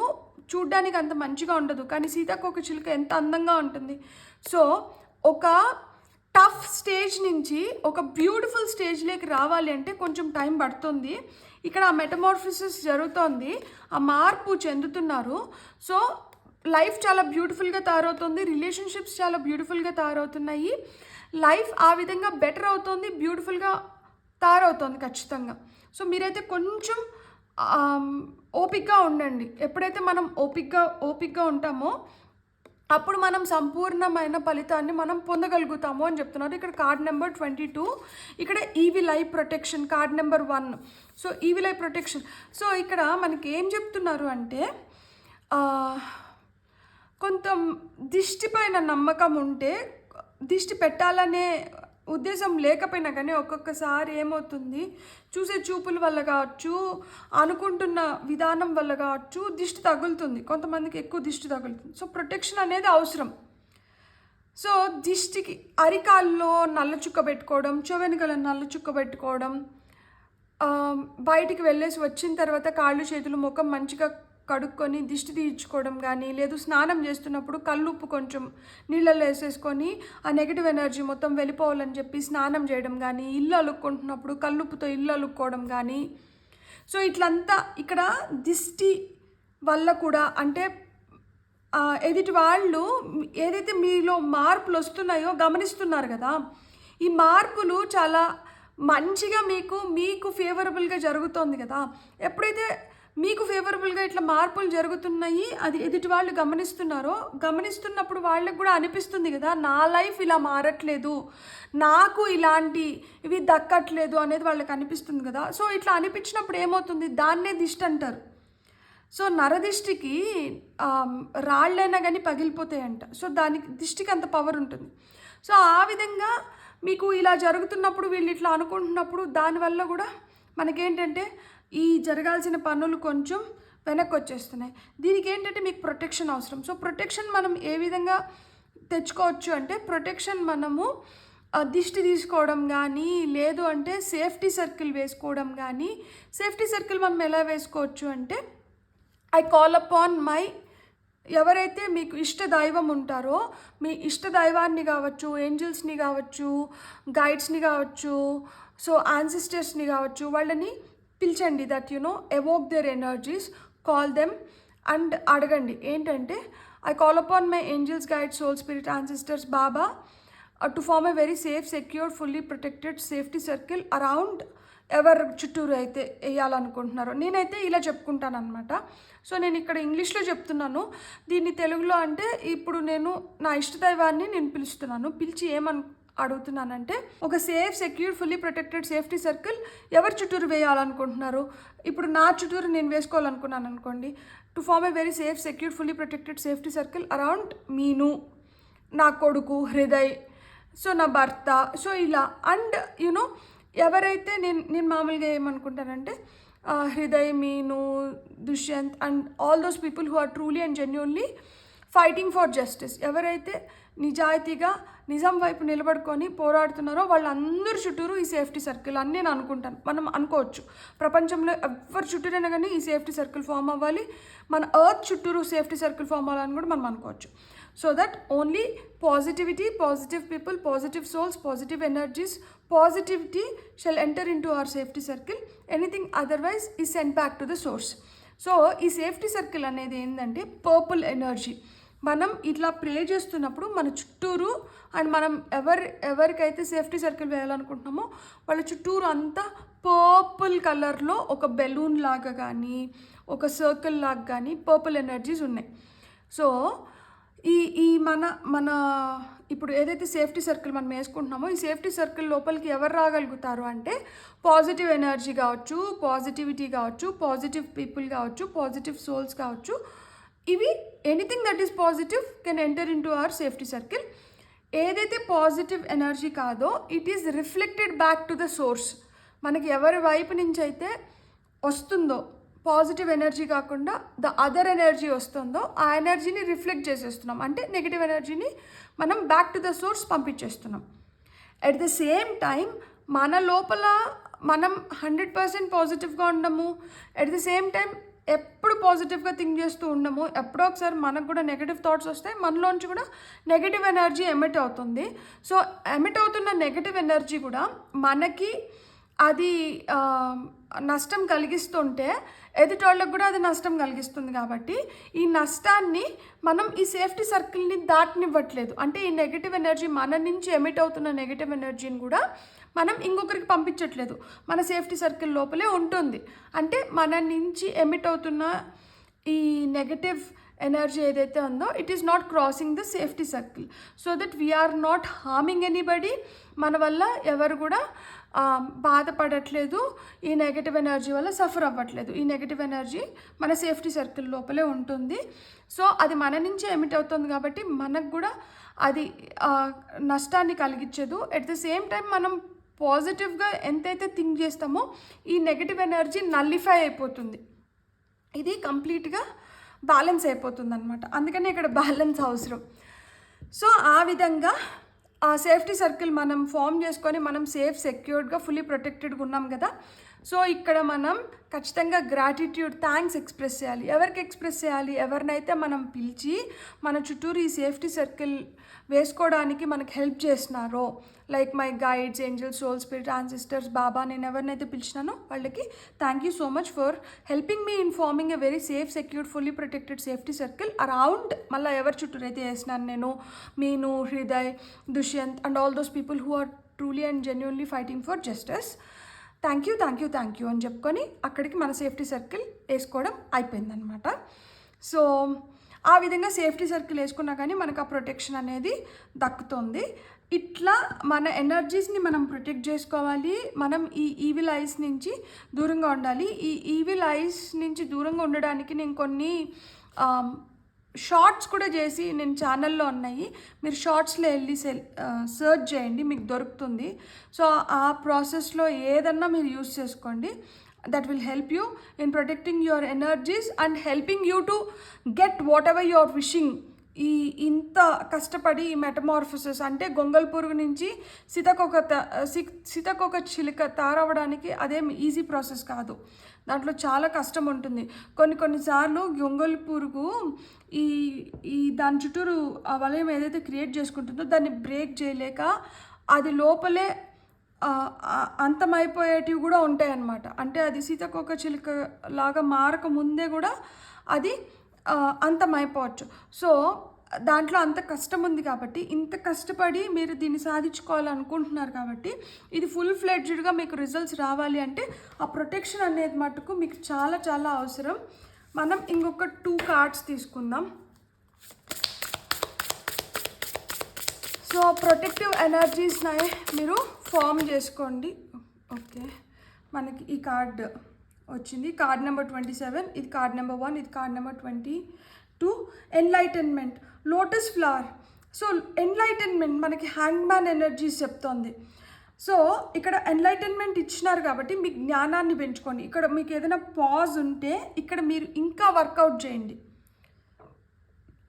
చూడ్డానికి అంత మంచిగా ఉండదు, కానీ సీతాకోకచిలుక ఎంత అందంగా ఉంటుంది. సో ఒక టఫ్ స్టేజ్ నుంచి ఒక బ్యూటిఫుల్ స్టేజ్లోకి రావాలి అంటే కొంచెం టైం పడుతుంది. ఇక్కడ ఆ మెటమార్ఫిసిస్ జరుగుతోంది, ఆ మార్పు చెందుతున్నారు. సో లైఫ్ చాలా బ్యూటిఫుల్గా తయారవుతుంది, రిలేషన్షిప్స్ చాలా బ్యూటిఫుల్గా తయారవుతున్నాయి, లైఫ్ ఆ విధంగా బెటర్ అవుతుంది, బ్యూటిఫుల్గా తయారవుతుంది ఖచ్చితంగా. సో మీరైతే కొంచెం ఓపిక్గా ఉండండి. ఎప్పుడైతే మనం ఓపిక్గా ఉంటామో అప్పుడు మనం సంపూర్ణమైన ఫలితాన్ని మనం పొందగలుగుతాము అని చెప్తున్నారు. ఇక్కడ కార్డ్ నెంబర్ 22, ఇక్కడ evil eye protection card number 1. So evil eye protection. So ఇక్కడ మనకి ఏం చెప్తున్నారు అంటే కొంత దిష్టి పైన నమ్మకం ఉంటే, దిష్టి పెట్టాలనే ఉద్దేశం లేకపోయినా కానీ ఒక్కొక్కసారి ఏమవుతుంది, చూసే చూపుల వల్ల కావచ్చు, అనుకుంటున్న విధానం వల్ల కావచ్చు దిష్టి తగులుతుంది. కొంతమందికి ఎక్కువ దిష్టి తగులుతుంది. సో ప్రొటెక్షన్ అనేది అవసరం. సో దిష్టికి అరికాల్లో నల్ల చుక్క పెట్టుకోవడం, చెవెనకల నల్ల చుక్క పెట్టుకోవడం, బయటికి వెళ్ళేసి వచ్చిన తర్వాత కాళ్ళు చేతులు ముఖం మంచిగా కడుక్కొని దిష్టి తీయించుకోవడం కానీ, లేదు స్నానం చేస్తున్నప్పుడు కల్లుప్పు కొంచెం నీళ్ళల్లో వేసేసుకొని ఆ నెగిటివ్ ఎనర్జీ మొత్తం వెళ్ళిపోవాలని చెప్పి స్నానం చేయడం కానీ, ఇల్లు అలుక్కుంటున్నప్పుడు కల్లుప్పుతో ఇల్లు అలుక్కోవడం కానీ. సో ఇట్లంతా ఇక్కడ దిష్టి వల్ల కూడా అంటే ఎదుటి వాళ్ళు ఏదైతే మీలో మార్పులు వస్తున్నాయో గమనిస్తున్నారు కదా, ఈ మార్పులు చాలా మంచిగా మీకు ఫేవరబుల్గా జరుగుతోంది కదా. ఎప్పుడైతే మీకు ఫేవరబుల్గా ఇట్లా మార్పులు జరుగుతున్నాయి, అది ఎదుటి వాళ్ళు గమనిస్తున్నప్పుడు వాళ్ళకి కూడా అనిపిస్తుంది కదా, నా లైఫ్ ఇలా మారట్లేదు, నాకు ఇవి దక్కట్లేదు అనేది వాళ్ళకి అనిపిస్తుంది కదా. సో ఇట్లా అనిపించినప్పుడు ఏమవుతుంది, దాన్నే దిష్టి అంటారు. సో నరదిష్టికి రాళ్ళైనా కానీ పగిలిపోతాయంట. సో దానికి దిష్టికి అంత పవర్ ఉంటుంది. సో ఆ విధంగా మీకు ఇలా జరుగుతున్నప్పుడు, వీళ్ళు ఇట్లా అనుకుంటున్నప్పుడు, దానివల్ల కూడా మనకేంటంటే ఈ జరగాల్సిన పనులు కొంచెం వెనక్కి వచ్చేస్తున్నాయి. దీనికి ఏంటంటే మీకు ప్రొటెక్షన్ అవసరం. సో ప్రొటెక్షన్ మనం ఏ విధంగా తెచ్చుకోవచ్చు అంటే, ప్రొటెక్షన్ మనము దిష్టి తీసుకోవడం కానీ, లేదు అంటే సేఫ్టీ సర్కిల్ వేసుకోవడం కానీ. సేఫ్టీ సర్కిల్ మనం ఎలా వేసుకోవచ్చు అంటే, ఐ కాల్ అపాన్ ఎవరైతే మీకు ఇష్ట దైవం ఉంటారో, మీ ఇష్ట దైవాన్ని కావచ్చు, ఏంజల్స్ని కావచ్చు, గైడ్స్ని కావచ్చు, సో యాన్సిస్టర్స్ని కావచ్చు, వాళ్ళని పిలిచండి. That evoke their energies, call them and అడగండి ఏంటంటే, I call upon my angels, guides, soul spirit, ancestors, Baba to form a very safe, secure, fully protected safety circle around ఎవరు చుట్టూరు అయితే వేయాలనుకుంటున్నారో. నేనైతే ఇలా చెప్పుకుంటాను అనమాట. సో నేను ఇక్కడ ఇంగ్లీష్లో చెప్తున్నాను, దీన్ని తెలుగులో అంటే ఇప్పుడు నేను నా ఇష్టదైవాన్ని నేను పిలిచి అడుగుతున్నానంటే, ఒక safe, secure, fully protected safety circle ఎవరు చుట్టూరు వేయాలనుకుంటున్నారు. ఇప్పుడు నా చుట్టూరు నేను వేసుకోవాలనుకున్నాను అనుకోండి, to form a very safe, secure, fully protected safety circle around Meenu, నా కొడుకు హృదయ్, సో నా భర్త, సో ఇలా. అండ్ ఎవరైతే నేను మామూలుగా ఏమనుకుంటానంటే, Hriday, Meenu, Dushyant and all those people who are truly and genuinely fighting for justice, ఎవరైతే నిజాయితీగా నిజం వైపు నిలబడుకొని పోరాడుతున్నారో వాళ్ళందరి చుట్టూరు ఈ సేఫ్టీ సర్కిల్ అని నేను అనుకుంటాను. మనం అనుకోవచ్చు, ప్రపంచంలో ఎవరి చుట్టూరైనా కానీ ఈ సేఫ్టీ సర్కిల్ ఫామ్ అవ్వాలి, మన ఎర్త్ చుట్టూరు సేఫ్టీ సర్కిల్ ఫామ్ అవ్వాలని కూడా మనం అనుకోవచ్చు. So that only positivity, positive people, positive souls, positive energies, positivity shall enter in to our safety circle. Anything otherwise ఈ send back to the source. So ఈ సేఫ్టీ సర్కిల్ అనేది ఏంటంటే పర్పుల్ ఎనర్జీ. మనం ఇట్లా ప్రే చేస్తున్నప్పుడు మన చుట్టూరు అండ్ మనం ఎవరికైతే సేఫ్టీ సర్కిల్ వేయాలనుకుంటున్నామో వాళ్ళ చుట్టూరు అంతా పర్పుల్ కలర్లో ఒక బెలూన్ లాగా కానీ, ఒక సర్కిల్ లాగా కానీ పర్పుల్ ఎనర్జీస్ ఉన్నాయి. సో ఈ మన ఇప్పుడు ఏదైతే సేఫ్టీ సర్కిల్ మనం వేసుకుంటున్నామో ఈ సేఫ్టీ సర్కిల్ లోపలికి ఎవరు రాగలుగుతారు అంటే పాజిటివ్ ఎనర్జీ కావచ్చు, పాజిటివిటీ కావచ్చు, పాజిటివ్ పీపుల్ కావచ్చు, పాజిటివ్ సోల్స్ కావచ్చు. ఇవి anything that is positive can enter in to our safety circle. ఏదైతే పాజిటివ్ ఎనర్జీ కాదో it is reflected back to the source. మనకి ఎవరి వైపు నుంచి అయితే వస్తుందో పాజిటివ్ ఎనర్జీ కాకుండా ద అదర్ ఎనర్జీ వస్తుందో ఆ ఎనర్జీని రిఫ్లెక్ట్ చేసేస్తున్నాం, అంటే నెగిటివ్ ఎనర్జీని మనం బ్యాక్ టు ద సోర్స్ పంపించేస్తున్నాం. అట్ ద సేమ్ టైం మన లోపల మనం 100% పాజిటివ్గా ఉండము, అట్ ద సేమ్ టైం ఎప్పుడు పాజిటివ్గా థింక్ చేస్తూ ఉండము. ఎప్పుడో ఒకసారి మనకు కూడా నెగిటివ్ థాట్స్ వస్తాయి, మనలోంచి కూడా నెగిటివ్ ఎనర్జీ ఎమిట్ అవుతుంది. సో ఎమిట్ అవుతున్న నెగిటివ్ ఎనర్జీ కూడా మనకి అది నష్టం కలిగిస్తుంటే ఎదుటోళ్ళకు కూడా అది నష్టం కలిగిస్తుంది. కాబట్టి ఈ నష్టాన్ని మనం ఈ సేఫ్టీ సర్కిల్ని దాటనివ్వట్లేదు. అంటే ఈ నెగిటివ్ ఎనర్జీ మన నుంచి ఎమిట్ అవుతున్న నెగిటివ్ ఎనర్జీని కూడా మనం ఇంకొకరికి పంపించట్లేదు, మన సేఫ్టీ సర్కిల్ లోపలే ఉంటుంది. అంటే మన నుంచి ఎమిట్ అవుతున్న ఈ నెగటివ్ ఎనర్జీ ఏదైతే ఉందో it is not crossing the safety circle, so that we're not harming anybody. మన వల్ల ఎవరు కూడా బాధపడట్లేదు, ఈ నెగటివ్ ఎనర్జీ వల్ల సఫర్ అవ్వట్లేదు. ఈ నెగటివ్ ఎనర్జీ మన సేఫ్టీ సర్కిల్ లోపలే ఉంటుంది. సో అది మన నుంచే ఎమిట్ అవుతుంది కాబట్టి మనకు కూడా అది నష్టాన్ని కలిగించదు. అట్ ద సేమ్ టైం మనం పాజిటివ్గా ఎంతైతే థింక్ చేస్తామో ఈ నెగటివ్ ఎనర్జీ నల్లిఫై అయిపోతుంది, ఇది కంప్లీట్గా బ్యాలెన్స్ అయిపోతుంది అనమాట. అందుకని ఇక్కడ బ్యాలెన్స్ అవసరం. సో ఆ విధంగా ఆ సేఫ్టీ సర్కిల్ మనం ఫామ్ చేసుకొని మనం సేఫ్, సెక్యూర్డ్గా, ఫుల్లీ ప్రొటెక్టెడ్గా ఉన్నాం కదా. సో ఇక్కడ మనం ఖచ్చితంగా గ్రాటిట్యూడ్, థ్యాంక్స్ ఎక్స్ప్రెస్ చేయాలి. ఎవరికి ఎక్స్ప్రెస్ చేయాలి? ఎవరినైతే మనం పిలిచి మన చుట్టూరు ఈ సేఫ్టీ సర్కిల్ వేసుకోవడానికి మనకు హెల్ప్ చేస్తున్నారో, like my guides, angels, soul spirit, ancestors, Baba, నేను ఎవరినైతే పిలిచినానో వాళ్ళకి thank you so much for helping me in forming a very safe, secured, fully protected safety circle around. మళ్ళీ ఎవరి చుట్టూరు అయితే వేసినాను నేను, Meenu, Hriday, Dushyant and all those people who are truly and genuinely fighting for justice. Thank you, thank you, thank you అని చెప్పుకొని అక్కడికి మన సేఫ్టీ సర్కిల్ వేసుకోవడం అయిపోయిందనమాట. సో ఆ విధంగా సేఫ్టీ సర్కిల్ వేసుకున్నా కానీ మనకు ఆ ప్రొటెక్షన్ అనేది దక్కుతుంది. ఇట్లా మన ఎనర్జీస్ని మనం ప్రొటెక్ట్ చేసుకోవాలి. మనం ఈ ఈవిల్ ఐస్ నుంచి దూరంగా ఉండాలి. ఈ ఈవిల్ ఐస్ నుంచి దూరంగా ఉండడానికి నేను కొన్ని షార్ట్స్ కూడా చేసి నేను ఛానల్లో ఉన్నాయి, మీరు షార్ట్స్లో వెళ్ళి సర్చ్ చేయండి, మీకు దొరుకుతుంది. సో ఆ ప్రాసెస్లో ఏదన్నా మీరు యూస్ చేసుకోండి. that will help you in protecting your energies and helping you to get whatever you are wishing. ఈ ఇంత కష్టపడి ఈ మెటమార్ఫోసిస్ అంటే గొంగల్ పురుగు నుంచి సీతకొక చిలుక తయారవడానికి అదేం ఈజీ ప్రాసెస్ కాదు, దాంట్లో చాలా కష్టం ఉంటుంది. కొన్నిసార్లు గొంగల్ పురుగు ఈ దాని చుట్టూరు ఆ వలయం ఏదైతే క్రియేట్ చేసుకుంటుందో దాన్ని బ్రేక్ చేయలేక అది లోపలే అంతమైపోయేటివి కూడా ఉంటాయి అన్నమాట. అంటే అది సీతకొక చిలుక లాగా మారక ముందే కూడా అది అంతమైపోవచ్చు. సో దాంట్లో అంత కష్టం ఉంది కాబట్టి, ఇంత కష్టపడి మీరు దీన్ని సాధించుకోవాలనుకుంటున్నారు కాబట్టి, ఇది ఫుల్ ఫ్లెడ్జ్డ్గా మీకు రిజల్ట్స్ రావాలి అంటే ఆ ప్రొటెక్షన్ అనేది మటుకు మీకు చాలా చాలా అవసరం. మనం ఇంకొక 2 కార్డ్స్ తీసుకుందాం. సో ప్రొటెక్టివ్ ఎనర్జీస్ని మీరు ఫామ్ చేసుకోండి. ఓకే, మనకి ఈ కార్డ్ వచ్చింది, కార్డ్ నెంబర్ 27, ఇది కార్డ్ నెంబర్ 1, ఇది card number 22. Enlightenment, lotus flower. So enlightenment మనకి హ్యాంగ్మ్యాన్ ఎనర్జీస్ చెప్తోంది. సో ఇక్కడ ఎన్లైటన్మెంట్ ఇచ్చినారు కాబట్టి మీ జ్ఞానాన్ని పెంచుకోండి. ఇక్కడ మీకు ఏదైనా పాజ్ ఉంటే ఇక్కడ మీరు ఇంకా వర్కౌట్ చేయండి.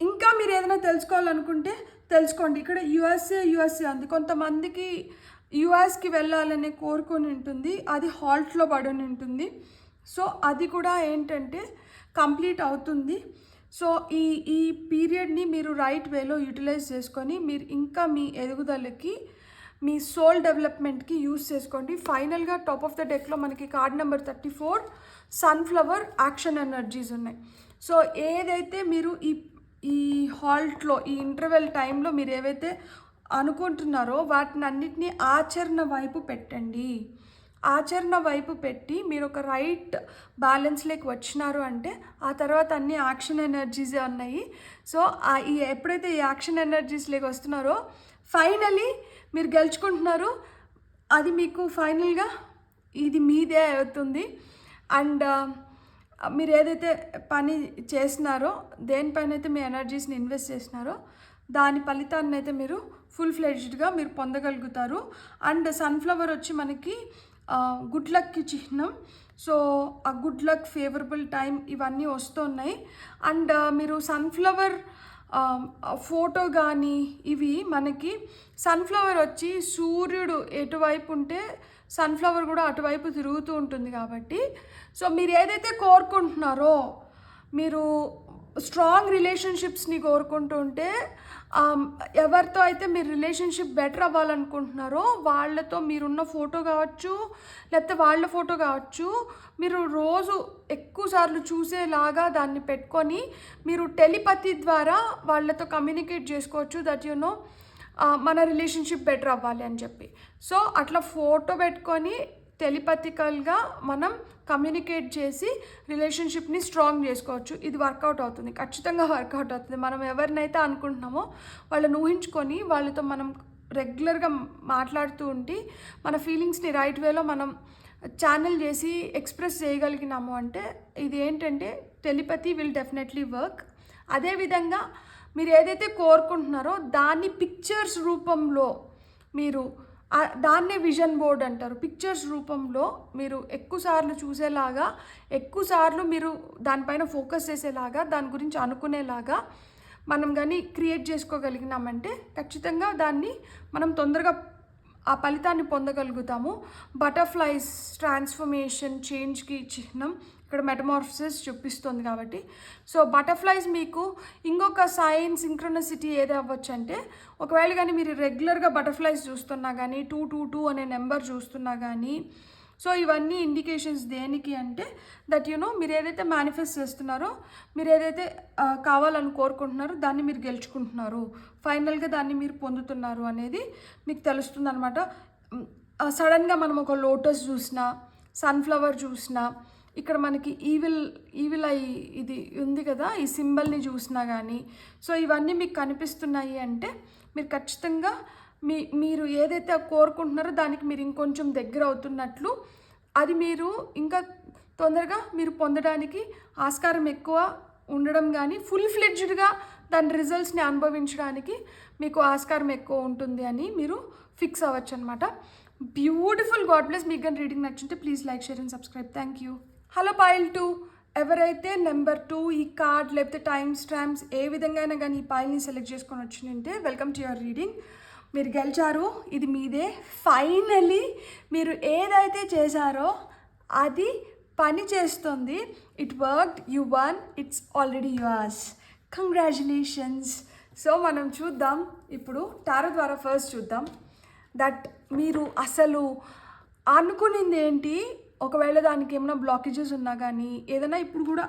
ఇంకా మీరు ఏదైనా తెలుసుకోవాలనుకుంటే తెలుసుకోండి. ఇక్కడ యుఎస్ఏ ఉంది. కొంతమందికి యుఎస్కి వెళ్ళాలనే కోరుకొని ఉంటుంది, అది హాల్ట్లో పడుని ఉంటుంది. సో అది కూడా ఏంటంటే కంప్లీట్ అవుతుంది. సో ఈ పీరియడ్ని మీరు రైట్ వేలో యూటిలైజ్ చేసుకొని మీరు ఇంకా మీ ఎదుగుదలకి, మీ సోల్ డెవలప్మెంట్కి యూజ్ చేసుకోండి. ఫైనల్గా టాప్ ఆఫ్ ద డెక్లో మనకి card number 34 sunflower action energies ఉన్నాయి. సో ఏదైతే మీరు ఈ హాల్ట్లో ఈ ఇంటర్వెల్ టైంలో మీరు ఏవైతే అనుకుంటున్నారో వాటిని అన్నిటినీ ఆచరణ వైపు పెట్టండి. ఆచరణ వైపు పెట్టి మీరు ఒక రైట్ బ్యాలెన్స్లోకి వచ్చినారు అంటే ఆ తర్వాత అన్ని యాక్షన్ ఎనర్జీసే ఉన్నాయి. సో ఎప్పుడైతే ఈ యాక్షన్ ఎనర్జీస్లోకి వస్తున్నారో ఫైనలీ మీరు గెలుచుకుంటున్నారు. అది మీకు ఫైనల్గా ఇది మీదే అవుతుంది. అండ్ మీరు ఏదైతే పని చేస్తున్నారో, దేనిపైన అయితే మీ ఎనర్జీస్ని ఇన్వెస్ట్ చేసినారో దాని ఫలితాన్ని అయితే మీరు ఫుల్ ఫ్లెడ్జ్డ్గా మీరు పొందగలుగుతారు. అండ్ సన్ఫ్లవర్ వచ్చి మనకి గుడ్ లక్కి చిహ్నం. సో ఆ గుడ్ లక్, ఫేవరబుల్ టైం ఇవన్నీ వస్తున్నాయి. అండ్ మీరు సన్ఫ్లవర్ ఫోటో కానీ ఇవి మనకి సన్ఫ్లవర్ వచ్చి సూర్యుడు ఎటువైపు ఉంటే సన్ఫ్లవర్ కూడా అటువైపు తిరుగుతూ ఉంటుంది కాబట్టి, సో మీరు ఏదైతే కోరుకుంటున్నారో, మీరు స్ట్రాంగ్ రిలేషన్షిప్స్ని కోరుకుంటూ ఉంటే, ఎవరితో అయితే మీరు రిలేషన్షిప్ బెటర్ అవ్వాలనుకుంటున్నారో వాళ్ళతో మీరున్న ఫోటో కావచ్చు, లేకపోతే వాళ్ళ ఫోటో కావచ్చు, మీరు రోజు ఎక్కువసార్లు చూసేలాగా దాన్ని పెట్టుకొని మీరు టెలిపతి ద్వారా వాళ్ళతో కమ్యూనికేట్ చేసుకోవచ్చు. దట్ యు నో మన రిలేషన్షిప్ బెటర్ అవ్వాలి అని చెప్పి. సో అట్లా ఫోటో పెట్టుకొని టెలిపతికల్గా మనం కమ్యూనికేట్ చేసి రిలేషన్షిప్ని స్ట్రాంగ్ చేసుకోవచ్చు. ఇది వర్కౌట్ అవుతుంది, ఖచ్చితంగా వర్కౌట్ అవుతుంది. మనం ఎవరినైతే అనుకుంటున్నామో వాళ్ళని ఊహించుకొని వాళ్ళతో మనం రెగ్యులర్గా మాట్లాడుతూ ఉండి మన ఫీలింగ్స్ని రైట్ వేలో మనం ఛానల్ చేసి ఎక్స్ప్రెస్ చేయగలిగినాము అంటే ఇది ఏంటంటే టెలిపతి విల్ డెఫినెట్లీ వర్క్. అదేవిధంగా మీరు ఏదైతే కోరుకుంటున్నారో దాన్ని పిక్చర్స్ రూపంలో మీరు దాన్నే విజన్ బోర్డ్ అంటారు. పిక్చర్స్ రూపంలో మీరు ఎక్కువసార్లు చూసేలాగా, ఎక్కువసార్లు మీరు దానిపైన ఫోకస్ చేసేలాగా, దాని గురించి అనుకునేలాగా మనం కానీ క్రియేట్ చేసుకోగలిగినామంటే ఖచ్చితంగా దాన్ని మనం తొందరగా ఆ ఫలితాన్ని పొందగలుగుతాము. బటర్ఫ్లైస్ ట్రాన్స్ఫర్మేషన్, చేంజ్కి చిహ్నం. ఇక్కడ మెటమార్ఫసిస్ చూపిస్తుంది కాబట్టి, సో బటర్ఫ్లైస్ మీకు ఇంకొక సైన్ సింక్రోనసిటీ ఏది అవ్వచ్చు అంటే, ఒకవేళ కానీ మీరు రెగ్యులర్గా బటర్ఫ్లైస్ చూస్తున్నా కానీ 222 అనే నెంబర్ చూస్తున్నా కానీ, సో ఇవన్నీ ఇండికేషన్స్ దేనికి అంటే దట్ యు నో మీరు ఏదైతే మేనిఫెస్ట్ చేస్తున్నారో, మీరు ఏదైతే కావాలని కోరుకుంటున్నారో దాన్ని మీరు గెలుచుకుంటున్నారు, ఫైనల్గా దాన్ని మీరు పొందుతున్నారు అనేది మీకు తెలుస్తుంది అనమాట. సడన్గా మనం ఒక లోటస్ చూసినా, సన్ఫ్లవర్ చూసినా, ఇక్కడ మనకి ఈవిల్ ఐ ఇది ఉంది కదా, ఈ సింబల్ని చూసినా కానీ, సో ఇవన్నీ మీకు కనిపిస్తున్నాయి అంటే మీరు ఖచ్చితంగా మీరు ఏదైతే కోరుకుంటున్నారో దానికి మీరు ఇంకొంచెం దగ్గర అవుతున్నట్లు, అది మీరు ఇంకా తొందరగా మీరు పొందడానికి ఆస్కారం ఎక్కువ ఉండడం కానీ ఫుల్ ఫ్లెడ్జ్డ్గా దాని రిజల్ట్స్ని అనుభవించడానికి మీకు ఆస్కారం ఎక్కువ ఉంటుంది అని మీరు ఫిక్స్ అవ్వచ్చు అనమాట. బ్యూటిఫుల్. God bless. మీకు కానీ రీడింగ్ నచ్చుంటే please like, share and subscribe. Thank you. Hello pile 2, ఎవరైతే నెంబర్ 2 ఈ కార్డ్ లేకపోతే టైమ్ స్టాంప్స్ ఏ విధంగా అయినా కానీ ఈ పైల్ని సెలెక్ట్ చేసుకొని వచ్చిందంటే వెల్కమ్ టు యువర్ రీడింగ్. మీరు గెలిచారు, ఇది మీదే. ఫైనలీ మీరు ఏదైతే చేశారో అది పని చేస్తుంది. It worked, you one, it's already yours. Congratulations. So మనం చూద్దాం ఇప్పుడు టారో ద్వారా. ఫస్ట్ చూద్దాం దట్ మీరు అసలు అనుకునింది ఏంటి, ఒకవేళ దానికి ఏమైనా బ్లాకేజెస్ ఉన్నా కానీ, ఏదైనా ఇప్పుడు కూడా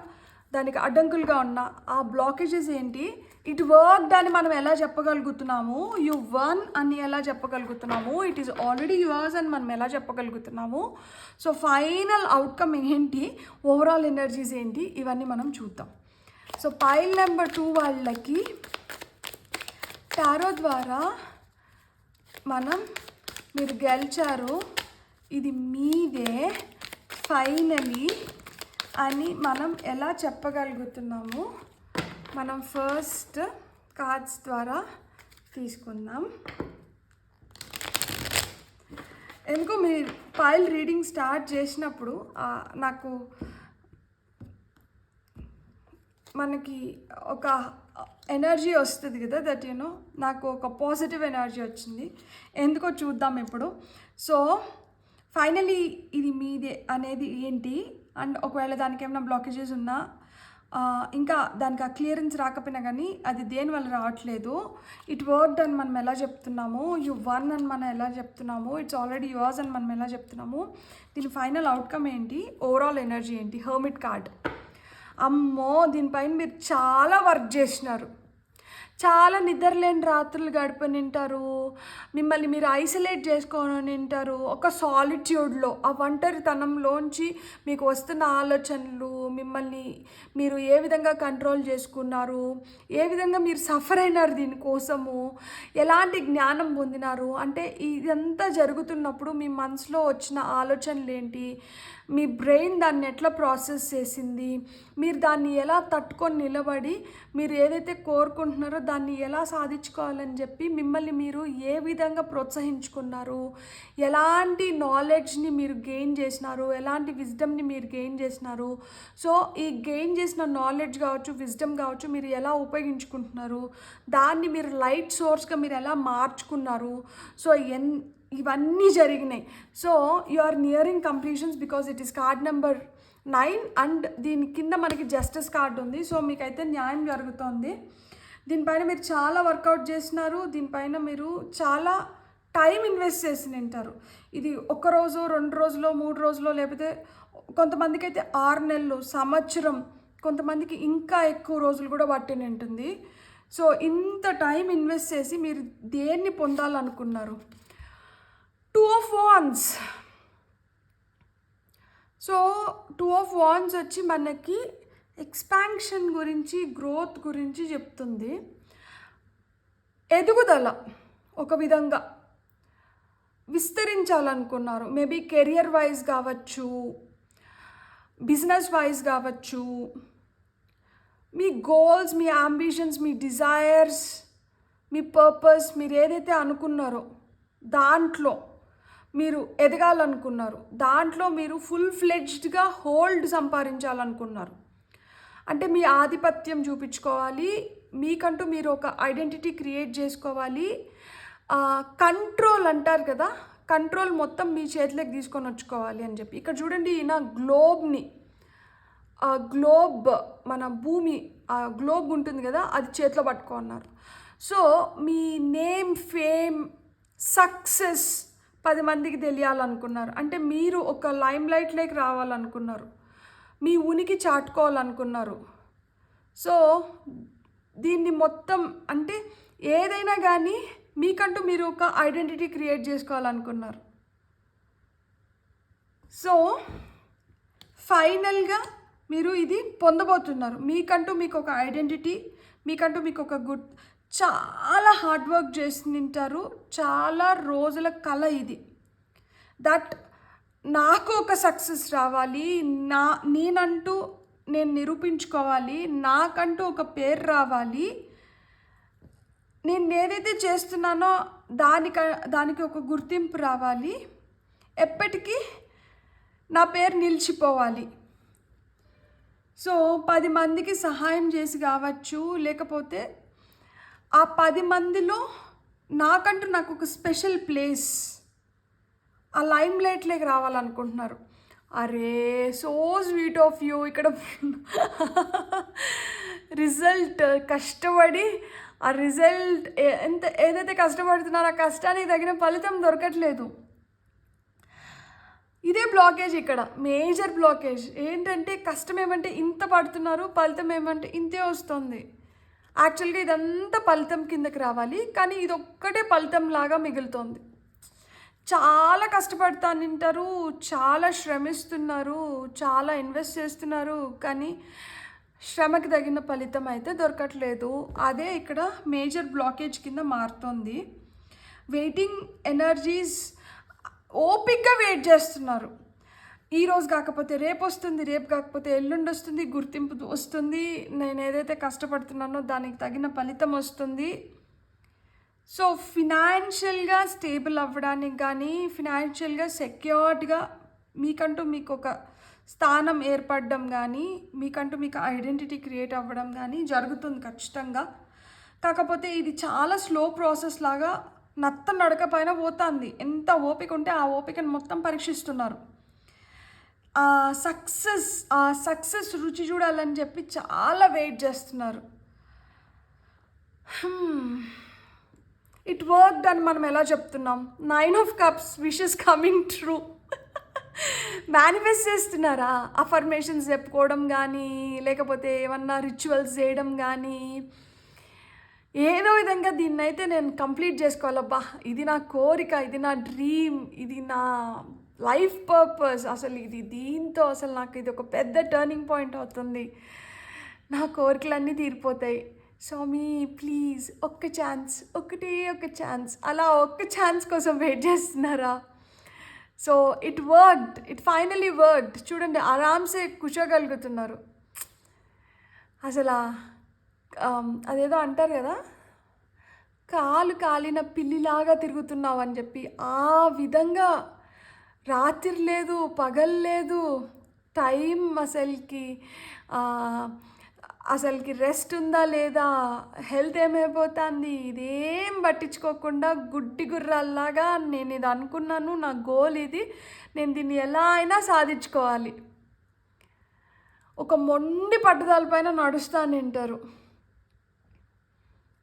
దానికి అడ్డంకులుగా ఉన్న ఆ బ్లాకేజెస్ ఏంటి, ఇట్ వర్క్ అని మనం ఎలా చెప్పగలుగుతున్నాము, యు వన్ అని ఎలా చెప్పగలుగుతున్నాము, ఇట్ ఈస్ ఆల్రెడీ యువర్స్ అని మనం ఎలా చెప్పగలుగుతున్నాము, సో ఫైనల్ అవుట్కమ్ ఏంటి, ఓవరాల్ ఎనర్జీస్ ఏంటి, ఇవన్నీ మనం చూద్దాం. సో పైల్ నెంబర్ 2 వాళ్ళకి టారో ద్వారా మనం మీరు గెలిచారు, ఇది మీదే ఫైనలీ అని మనం ఎలా చెప్పగలుగుతున్నాము. మనం ఫస్ట్ కార్డ్స్ ద్వారా తీసుకుందాం. ఎందుకో మీరు పైల్ రీడింగ్ స్టార్ట్ చేసినప్పుడు నాకు మనకి ఒక ఎనర్జీ వస్తుంది కదా, దట్ యూనో నాకు ఒక పాజిటివ్ ఎనర్జీ వచ్చింది. ఎందుకో చూద్దాం ఇప్పుడు. సో ఫైనలీ ఇది మీదే అనేది ఏంటి, అండ్ ఒకవేళ దానికి ఏమైనా బ్లాకేజెస్ ఉన్నా, ఇంకా దానికి ఆ క్లియరెన్స్ రాకపోయినా కానీ అది దేనివల్ల రావట్లేదు, ఇట్ వర్క్డ్ అని మనం ఎలా చెప్తున్నాము, యు వన్ అని మనం ఎలా చెప్తున్నాము, ఇట్స్ ఆల్రెడీ యువర్స్ అని మనం ఎలా చెప్తున్నాము, దీని ఫైనల్ అవుట్కమ్ ఏంటి, ఓవరాల్ ఎనర్జీ ఏంటి. Hermit card. అమ్మో, దీనిపైన మీరు చాలా వర్క్ చేసినారు, చాలా నిద్రలేని రాత్రులు గడిపనింటారు, మిమ్మల్ని మీరు ఐసోలేట్ చేసుకొని ఉంటారు. ఒక సాలిట్యూడ్లో, ఆ ఒంటరితనంలోంచి మీకు వస్తున్న ఆలోచనలు, మిమ్మల్ని మీరు ఏ విధంగా కంట్రోల్ చేసుకున్నారు, ఏ విధంగా మీరు సఫర్ అయినారు దీనికోసము, ఎలాంటి జ్ఞానం పొందినారు అంటే ఇదంతా జరుగుతున్నప్పుడు మీ మనసులో వచ్చిన ఆలోచనలు ఏంటి, మీ బ్రెయిన్ దాన్ని ఎట్లా ప్రాసెస్ చేసింది, మీరు దాన్ని ఎలా తట్టుకొని నిలబడి మీరు ఏదైతే కోరుకుంటున్నారో దాన్ని ఎలా సాధించుకోవాలని చెప్పి మిమ్మల్ని మీరు ఏ విధంగా ప్రోత్సహించుకున్నారు, ఎలాంటి నాలెడ్జ్ని మీరు గెయిన్ చేసినారు, ఎలాంటి విజ్డమ్ని మీరు గెయిన్ చేసినారు. సో ఈ గెయిన్ చేసిన నాలెడ్జ్ కావచ్చు, విజ్డమ్ కావచ్చు, మీరు ఎలా ఉపయోగించుకుంటున్నారు, దాన్ని మీరు లైట్ సోర్స్గా మీరు ఎలా మార్చుకున్నారు. సో ఇవన్నీ జరిగినాయి. So you are nearing completions because it is card number 9 and దీని కింద మనకి జస్టిస్ కార్డ్ ఉంది. సో మీకైతే న్యాయం జరుగుతుంది. దీనిపైన మీరు చాలా వర్కౌట్ చేసినారు, దీనిపైన మీరు చాలా టైం ఇన్వెస్ట్ చేసి ఉంటారు. ఇది 1 రోజు 2 రోజులో 3 రోజులో, లేకపోతే కొంతమందికి అయితే 6 నెలలు, సంవత్సరం, కొంతమందికి ఇంకా ఎక్కువ రోజులు కూడా పట్టిన ఉంటుంది. సో ఇంత టైం ఇన్వెస్ట్ చేసి మీరు దేన్ని పొందాలనుకున్నారు. 2 of Wands. So 2 of Wands వచ్చి మనకి ఎక్స్పాన్షన్ గురించి, గ్రోత్ గురించి చెప్తుంది. ఎదుగుదల, ఒక విధంగా విస్తరించాలనుకున్నారు. మేబీ కెరియర్ వైజ్ కావచ్చు, బిజినెస్ వైజ్ కావచ్చు, మీ గోల్స్, మీ అంబిషన్స్, మీ డిజైర్స్, మీ పర్పస్, మీరు ఏదైతే అనుకున్నారో దాంట్లో మీరు ఎదగాలనుకున్నారు, దాంట్లో మీరు ఫుల్ ఫ్లెడ్జ్డ్గా హోల్డ్ సంపాదించాలనుకున్నారు. అంటే మీ ఆధిపత్యం చూపించుకోవాలి, మీకంటూ మీరు ఒక ఐడెంటిటీ క్రియేట్ చేసుకోవాలి. కంట్రోల్ అంటారు కదా, కంట్రోల్ మొత్తం మీ చేతిలోకి తీసుకొని వచ్చుకోవాలి అని చెప్పి. ఇక్కడ చూడండి, ఈయన గ్లోబ్ని, గ్లోబ్ మన భూమి, గ్లోబ్ ఉంటుంది కదా, అది చేతిలో పట్టుకున్నారు. సో మీ నేమ్, ఫేమ్, సక్సెస్ 10 మందికి తెలియాలనుకున్నారు. అంటే మీరు ఒక లైమ్ లైట్లోకి రావాలనుకున్నారు, మీ ఉనికి చాటుకోవాలనుకున్నారు. సో దీన్ని మొత్తం అంటే ఏదైనా కానీ మీకంటూ మీరు ఒక ఐడెంటిటీ క్రియేట్ చేసుకోవాలనుకున్నారు. సో ఫైనల్గా మీరు ఇది పొందబోతున్నారు. మీకంటూ మీకు ఒక ఐడెంటిటీ, మీకంటూ మీకు ఒక చాలా హార్డ్ వర్క్ చేసి తింటారు. చాలా రోజుల కళ ఇది. దట్ నాకు ఒక సక్సెస్ రావాలి, నేనంటూ నేను నిరూపించుకోవాలి, నాకంటూ ఒక పేరు రావాలి, నేను ఏదైతే చేస్తున్నానో దానికి ఒక గుర్తింపు రావాలి, ఎప్పటికీ నా పేరు నిలిచిపోవాలి. సో 10 మందికి సహాయం చేసి కావచ్చు, లేకపోతే ఆ 10 మందిలో నాకు ఒక స్పెషల్ ప్లేస్, ఆ లైమ్ లైట్లోకి రావాలనుకుంటున్నారు. అరే సో స్వీట్ ఆఫ్ యూ. ఇక్కడ రిజల్ట్, కష్టపడి ఆ రిజల్ట్ ఏదైతే కష్టపడుతున్నారో ఆ కష్టానికి తగిన ఫలితం దొరకట్లేదు. ఇదే బ్లాకేజ్, ఇక్కడ మేజర్ బ్లాకేజ్ ఏంటంటే, కష్టం ఏమంటే ఇంత పడుతున్నారు, ఫలితం ఏమంటే ఇంతే వస్తుంది. యాక్చువల్గా ఇదంతా ఫలితం కిందకి రావాలి, కానీ ఇది ఒక్కటే ఫలితం లాగా మిగులుతోంది. చాలా కష్టపడుతానంటారు, చాలా శ్రమిస్తున్నారు, చాలా ఇన్వెస్ట్ చేస్తున్నారు, కానీ శ్రమకి తగిన ఫలితం అయితే దొరకట్లేదు. అదే ఇక్కడ మేజర్ బ్లాకేజ్ కింద మారుతుంది. వెయిటింగ్ ఎనర్జీస్, ఓపిక్గా వెయిట్ చేస్తున్నారు. ఈరోజు కాకపోతే రేపు వస్తుంది, రేపు కాకపోతే ఎల్లుండి వస్తుంది, గుర్తింపు వస్తుంది, నేను ఏదైతే కష్టపడుతున్నానో దానికి తగిన ఫలితం వస్తుంది. సో ఫినాన్షియల్గా స్టేబుల్ అవ్వడానికి కానీ, ఫినాన్షియల్గా సెక్యూర్డ్గా మీకంటూ మీకు ఒక స్థానం ఏర్పడడం కానీ, మీకంటూ మీకు ఐడెంటిటీ క్రియేట్ అవ్వడం కానీ జరుగుతుంది ఖచ్చితంగా. కాకపోతే ఇది చాలా స్లో ప్రాసెస్ లాగా నడక పైన పోతుంది. ఎంత ఓపిక ఉంటే ఆ ఓపికను మొత్తం పరీక్షిస్తున్నారు. ఆ సక్సెస్ రుచి చూడాలని చెప్పి చాలా వెయిట్ చేస్తున్నారు. ఇట్ వర్క్డ్ అని మనం ఎలా చెప్తున్నాం? 9 of Cups, wishes coming true. Manifest చేస్తున్నారా? అఫర్మేషన్స్ చెప్పుకోవడం కానీ, లేకపోతే ఏమన్నా రిచువల్స్ చేయడం కానీ, ఏదో విధంగా దీన్నైతే నేను కంప్లీట్ చేసుకోవాలబ్బా, ఇది నా కోరిక, ఇది నా డ్రీమ్, ఇది నా లైఫ్ పర్పస్, అసలు ఇది దీంతో అసలు నాకు ఇది ఒక పెద్ద టర్నింగ్ పాయింట్ అవుతుంది, నా కోరికలన్నీ తీరిపోతాయి. స్వామి ప్లీజ్ ఒక్క ఛాన్స్, ఒకటే ఒక ఛాన్స్, అలా ఒక్క ఛాన్స్ కోసం వెయిట్ చేస్తున్నారా? So it worked, it finally worked. చూడండి, ఆరామ్సే కూర్చోగలుగుతున్నారు. అసలు అదేదో అంటారు కదా, కాలు కాలిన పిల్లిలాగా తిరుగుతున్నావు అని చెప్పి, ఆ విధంగా రాత్రి లేదు పగలు లేదు, టైం అసలుకి రెస్ట్ ఉందా లేదా, హెల్త్ ఏమైపోతుంది, ఇదేం పట్టించుకోకుండా గుడ్డి గుర్రాల్లాగా నేను ఇది అనుకున్నాను, నా గోల్ ఇది, నేను దీన్ని ఎలా అయినా సాధించుకోవాలి, ఒక మొండి పట్టుదల పైన నడుస్తానంటారు.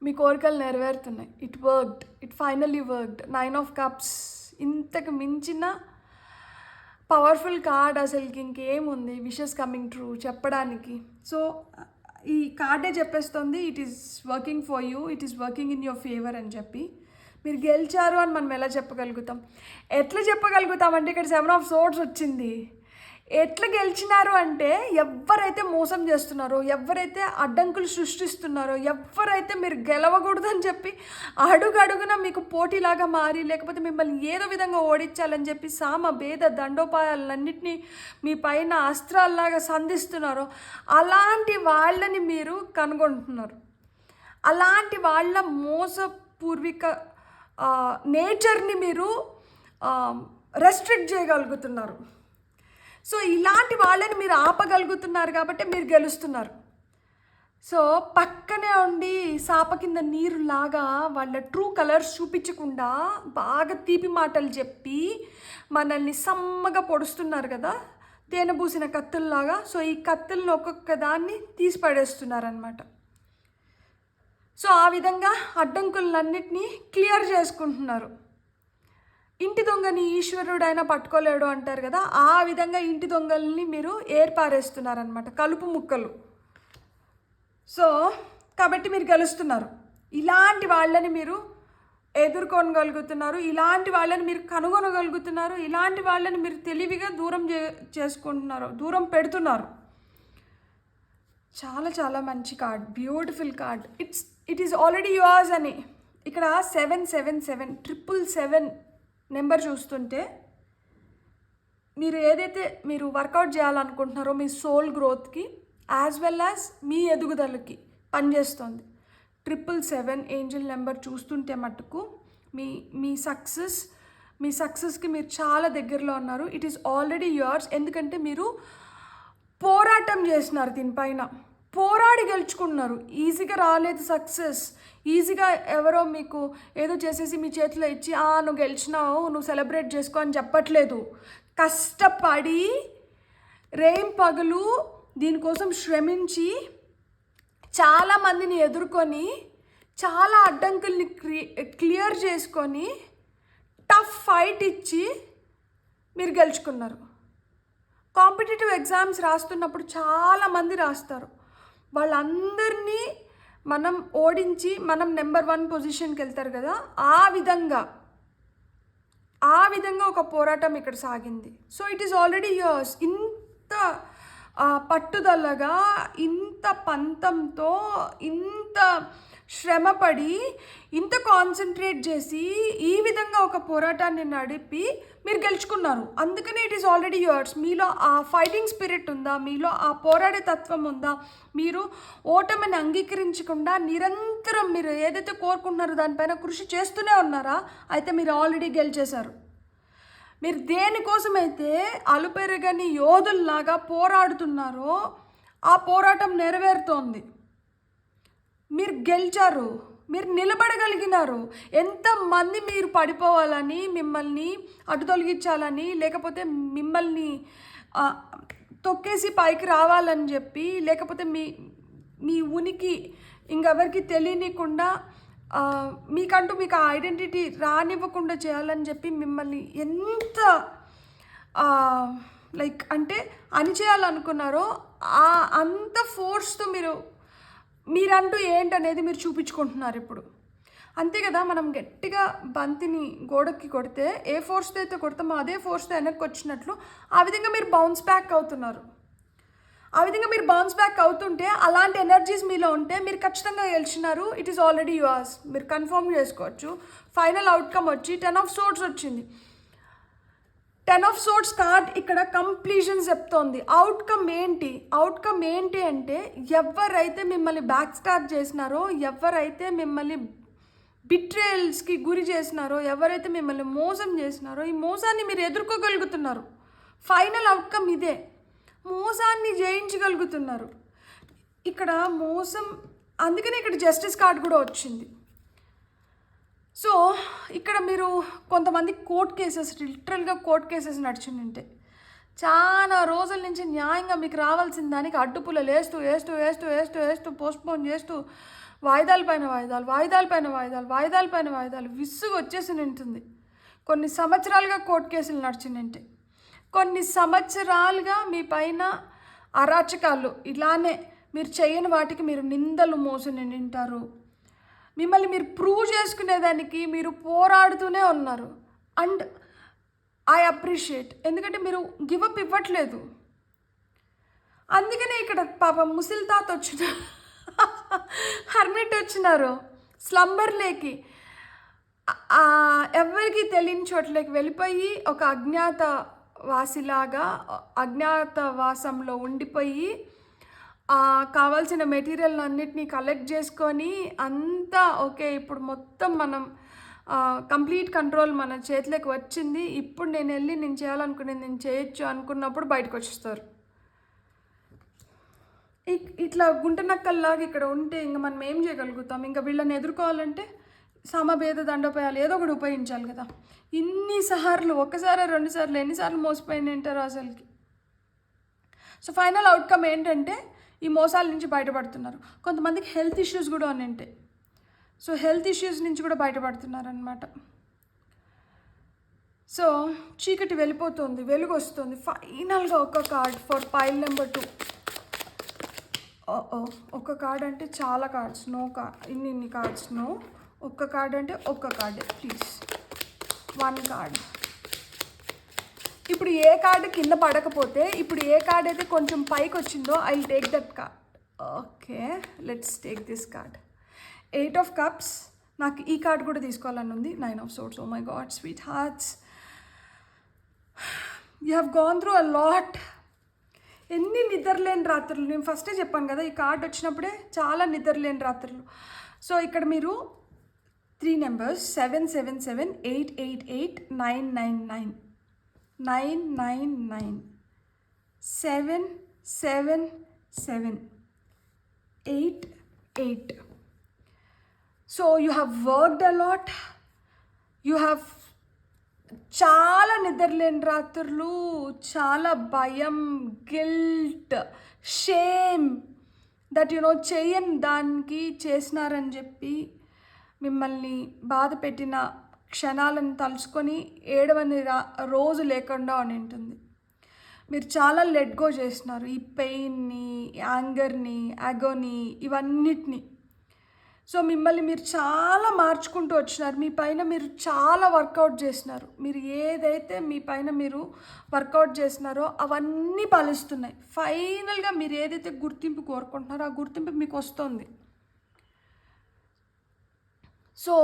మీ కోరికలు నెరవేరుతున్నాయి. It worked, it finally worked. 9 of Cups, ఇంతకు మించిన పవర్ఫుల్ కార్డ్ అసలుకి ఇంకేముంది విషెస్ కమింగ్ ట్రూ చెప్పడానికి. సో ఈ కార్డే చెప్పేస్తుంది, it is working for you, it is working in your favour అని చెప్పి. మీరు గెలిచారు అని మనం ఎలా చెప్పగలుగుతాం? ఎట్లా చెప్పగలుగుతామంటే ఇక్కడ 7 of Swords వచ్చింది. ఎట్లా గెలిచినారు అంటే, ఎవరైతే మోసం చేస్తున్నారో, ఎవరైతే అడ్డంకులు సృష్టిస్తున్నారో, ఎవరైతే మీరు గెలవకూడదని చెప్పి అడుగడుగున మీకు పోటీలాగా మారి, లేకపోతే మిమ్మల్ని ఏదో విధంగా ఓడించాలని చెప్పి సామ భేద దండోపాయాలన్నింటినీ మీ పైన అస్త్రాల్లాగా సంధిస్తున్నారో, అలాంటి వాళ్ళని మీరు కనుగొంటున్నారు. అలాంటి వాళ్ళ మోసపూర్విక నేచర్ని మీరు రెస్ట్రిక్ట్ చేయగలుగుతున్నారు. సో ఇలాంటి వాళ్ళని మీరు ఆపగలుగుతున్నారు కాబట్టి మీరు గెలుస్తున్నారు. సో పక్కనే ఉండి సాప కింద నీరులాగా వాళ్ళ ట్రూ కలర్స్ చూపించకుండా బాగా తీపి మాటలు చెప్పి మనల్ని సమ్మగా పొడుస్తున్నారు కదా, తేనె పూసిన కత్తుల్లాగా. సో ఈ కత్తులను ఒక్కొక్క దాన్ని తీసి పడేస్తున్నారనమాట. సో ఆ విధంగా అడ్డంకులన్నిటినీ క్లియర్ చేసుకుంటున్నారు. ఇంటి దొంగని ఈశ్వరుడైనా పట్టుకోలేడు అంటారు కదా, ఆ విధంగా ఇంటి దొంగల్ని మీరు ఏర్పారేస్తున్నారనమాట, కలుపు ముక్కలు. సో కాబట్టి మీరు గెలుస్తున్నారు. ఇలాంటి వాళ్ళని మీరు ఎదుర్కొనగలుగుతున్నారు, ఇలాంటి వాళ్ళని మీరు కనుగొనగలుగుతున్నారు, ఇలాంటి వాళ్ళని మీరు తెలివిగా దూరం చేసుకుంటున్నారు, దూరం పెడుతున్నారు. చాలా చాలా మంచి card, beautiful card. It is already yours అని. ఇక్కడ 777 777 నెంబర్ చూస్తుంటే మీరు ఏదైతే మీరు వర్కౌట్ చేయాలనుకుంటున్నారో మీ సోల్ గ్రోత్కి యాజ్ వెల్ యాజ్ మీ ఎదుగుదలకి పనిచేస్తుంది. 777 ఏంజల్ నెంబర్ చూస్తుంటే మటుకు మీ సక్సెస్కి మీరు చాలా దగ్గరలో ఉన్నారు. It is already yours. ఎందుకంటే మీరు పోరాటం చేస్తున్నారు, దీనిపైన పోరాడి గెలుచుకుంటున్నారు. ఈజీగా రాలేదు సక్సెస్. ఈజీగా ఎవరో మీకు ఏదో చేసేసి మీ చేతిలో ఇచ్చి నువ్వు గెలిచినావు, నువ్వు సెలబ్రేట్ చేసుకో అని చెప్పట్లేదు. కష్టపడి రేం పగలు దీనికోసం శ్రమించి చాలామందిని ఎదుర్కొని చాలా అడ్డంకుల్ని క్లియర్ చేసుకొని టఫ్ ఫైట్ ఇచ్చి మీరు గెలుచుకున్నారు. కాంపిటేటివ్ ఎగ్జామ్స్ రాస్తున్నప్పుడు చాలామంది రాస్తారు. వాళ్ళందరినీ మనం ఓడించి మనం నెంబర్ 1 పొజిషన్కి వెళ్తారు కదా, ఆ విధంగా ఒక పోరాటం ఇక్కడ సాగింది. So it is already yours. ఇంత పట్టుదలగా, ఇంత పంతంతో, ఇంత శ్రమపడి, ఇంత కాన్సన్ట్రేట్ చేసి ఈ విధంగా ఒక పోరాటాన్ని నడిపి మీరు గెలుచుకున్నారు. అందుకనే ఇట్ ఈస్ ఆల్రెడీ యువర్స్. మీలో ఆ ఫైటింగ్ స్పిరిట్ ఉందా, మీలో ఆ పోరాడే తత్వం ఉందా, మీరు ఓటమిని అంగీకరించకుండా నిరంతరం మీరు ఏదైతే కోరుకుంటున్నారో దానిపైన కృషి చేస్తూనే ఉన్నారా, అయితే మీరు ఆల్రెడీ గెలిచేశారు. మీరు దేనికోసమైతే అలుపెరగని యోధుల్లాగా పోరాడుతున్నారో ఆ పోరాటం నెరవేరుతోంది. మీరు గెలిచారు, మీరు నిలబడగలిగినారు. ఎంతమంది మీరు పడిపోవాలని, మిమ్మల్ని అటు తొలగించాలని, లేకపోతే మిమ్మల్ని తొక్కేసి పైకి రావాలని చెప్పి, లేకపోతే మీ ఉనికి ఇంకెవరికి తెలియనికుండా మీకు ఆ ఐడెంటిటీ రానివ్వకుండా చేయాలని చెప్పి మిమ్మల్ని ఎంత అంటే అణిచేయాలనుకున్నారో అంత ఫోర్స్తో మీరు మీరంటూ ఏంటనేది మీరు చూపించుకుంటున్నారు ఇప్పుడు. అంతే కదా, మనం గట్టిగా బంతిని గోడకి కొడితే ఏ ఫోర్స్తో అయితే కొడతామో అదే ఫోర్స్తో వెనక్కి వచ్చినట్లు ఆ విధంగా మీరు బౌన్స్ బ్యాక్ అవుతున్నారు. ఆ విధంగా మీరు బౌన్స్ బ్యాక్ అవుతుంటే అలాంటి ఎనర్జీస్ మీలో ఉంటే మీరు ఖచ్చితంగా గెలిచినారు. It is already yours. మీరు కన్ఫర్మ్ చేసుకోవచ్చు. ఫైనల్ అవుట్కమ్ వచ్చి 10 of Swords వచ్చింది. 10 of Swords కార్డ్ ఇక్కడ కంప్లీషన్ చెప్తోంది. అవుట్కమ్ ఏంటి అంటే ఎవరైతే మిమ్మల్ని బ్యాక్ స్టాప్ చేసినారో, ఎవరైతే మిమ్మల్ని బిట్రేయల్స్కి గురి చేసినారో, ఎవరైతే మిమ్మల్ని మోసం చేసినారో ఈ మోసాన్ని మీరు ఎదుర్కోగలుగుతున్నారు. ఫైనల్ అవుట్కమ్ ఇదే. మోసాన్ని జయించగలుగుతున్నారు. ఇక్కడ మోసం, అందుకనే ఇక్కడ జస్టిస్ కార్డ్ కూడా వచ్చింది. సో ఇక్కడ మీరు కొంతమంది కోర్ట్ కేసెస్, లిటరల్గా కోర్ట్ కేసెస్ నడిచిందంటే చాలా రోజుల నుంచి న్యాయంగా మీకు రావాల్సిన దానికి అడ్డుపుల్లలు వేస్తూ పోస్ట్పోన్ చేస్తూ వాయిదాల పైన వాయిదాలు విసుగు వచ్చేసి నింటుంది. కొన్ని సంవత్సరాలుగా కోర్టు కేసులు నడిచిందంటే, కొన్ని సంవత్సరాలుగా మీ పైన అరాచకాలు ఇలానే మీరు చేయని వాటికి మీరు నిందలు మోసుని నింటారు. మిమ్మల్ని మీరు ప్రూవ్ చేసుకునేదానికి మీరు పోరాడుతూనే ఉన్నారు. అండ్ ఐ అప్రిషియేట్, ఎందుకంటే మీరు గివప్ ఇవ్వట్లేదు. అందుకనే ఇక్కడ పాపం ముసిల్ తాత హర్మిట్ వచ్చినారు స్లంబర్లేకి, ఎవరికి తెలియని చోట్లకి వెళ్ళిపోయి ఒక అజ్ఞాతవాసంలో ఉండిపోయి కావాల్సిన మెటీరియల్ అన్నిటినీ కలెక్ట్ చేసుకొని అంతా ఓకే, ఇప్పుడు మొత్తం మనం కంప్లీట్ కంట్రోల్ మన చేతిలోకి వచ్చింది, ఇప్పుడు నేను చేయాలనుకునేది నేను చేయొచ్చు అనుకున్నప్పుడు బయటకు వచ్చేస్తారు. ఇట్లా గుంటనక్కల్లాగా ఇక్కడ ఉంటే ఇంకా మనం ఏం చేయగలుగుతాం? ఇంకా వీళ్ళని ఎదుర్కోవాలంటే సమభేద దండోపాయాలు ఏదో ఒకటి ఉపయోగించాలి కదా. ఇన్నిసార్లు, ఒకసారి 2 సార్లు, ఎన్నిసార్లు మోసపోయింది అంటారు అసలుకి. సో ఫైనల్ అవుట్కమ్ ఏంటంటే ఈ మోసాల నుంచి బయటపడుతున్నారు. కొంతమందికి హెల్త్ ఇష్యూస్ కూడా ఉంటాయి. సో హెల్త్ ఇష్యూస్ నుంచి కూడా బయటపడుతున్నారు అనమాట. సో చీకటి వెళ్ళిపోతుంది, వెలుగు వస్తుంది. ఫైనల్గా ఒక కార్డ్ ఫర్ పైల్ నెంబర్ 2. ఒక్క కార్డ్ అంటే చాలా కార్డ్స్, నో ఇన్ని కార్డ్స్ నో. ఒక్క కార్డ్ అంటే ఒక్క కార్డే ప్లీజ్, 1 కార్డ్. ఇప్పుడు ఏ కార్డు కింద పడకపోతే, ఇప్పుడు ఏ కార్డ్ అయితే కొంచెం పైకి వచ్చిందో I will take that card. Okay, let's take this card. 8 of Cups. నాకు ఈ కార్డ్ కూడా తీసుకోవాలని ఉంది. 9 of Swords. Oh my god, sweethearts, you have gone through a lot. ఎన్ని నిద్రలేని రాత్రులు. నేను ఫస్టే చెప్పాను కదా, ఈ కార్డ్ వచ్చినప్పుడే చాలా నిద్రలేని రాత్రులు. సో ఇక్కడ మీరు 3 numbers 777 888 999 999 777 88. So you have worked a lot. You have చాలా నిద్రలేని రాత్రులు, చాలా భయం, గిల్ట్, షేమ్ దట్ చేయని దానికి చేసినారని చెప్పి మిమ్మల్ని బాధ పెట్టిన క్షణాలను తలుచుకొని ఏడవని రోజు లేకుండా అని ఉంటుంది. మీరు చాలా లెట్ గో చేసినారు ఈ పెయిన్ని, యాంగర్ని, అగోని, ఇవన్నిటిని. సో మిమ్మల్ని మీరు చాలా మార్చుకుంటూ వచ్చినారు. మీ పైన మీరు చాలా వర్కౌట్ చేసినారు. మీరు ఏదైతే మీ పైన మీరు వర్కౌట్ చేసినారో అవన్నీ ఫలిస్తున్నాయి. ఫైనల్గా మీరు ఏదైతే గుర్తింపు కోరుకుంటున్నారో ఆ గుర్తింపు మీకు వస్తుంది. సో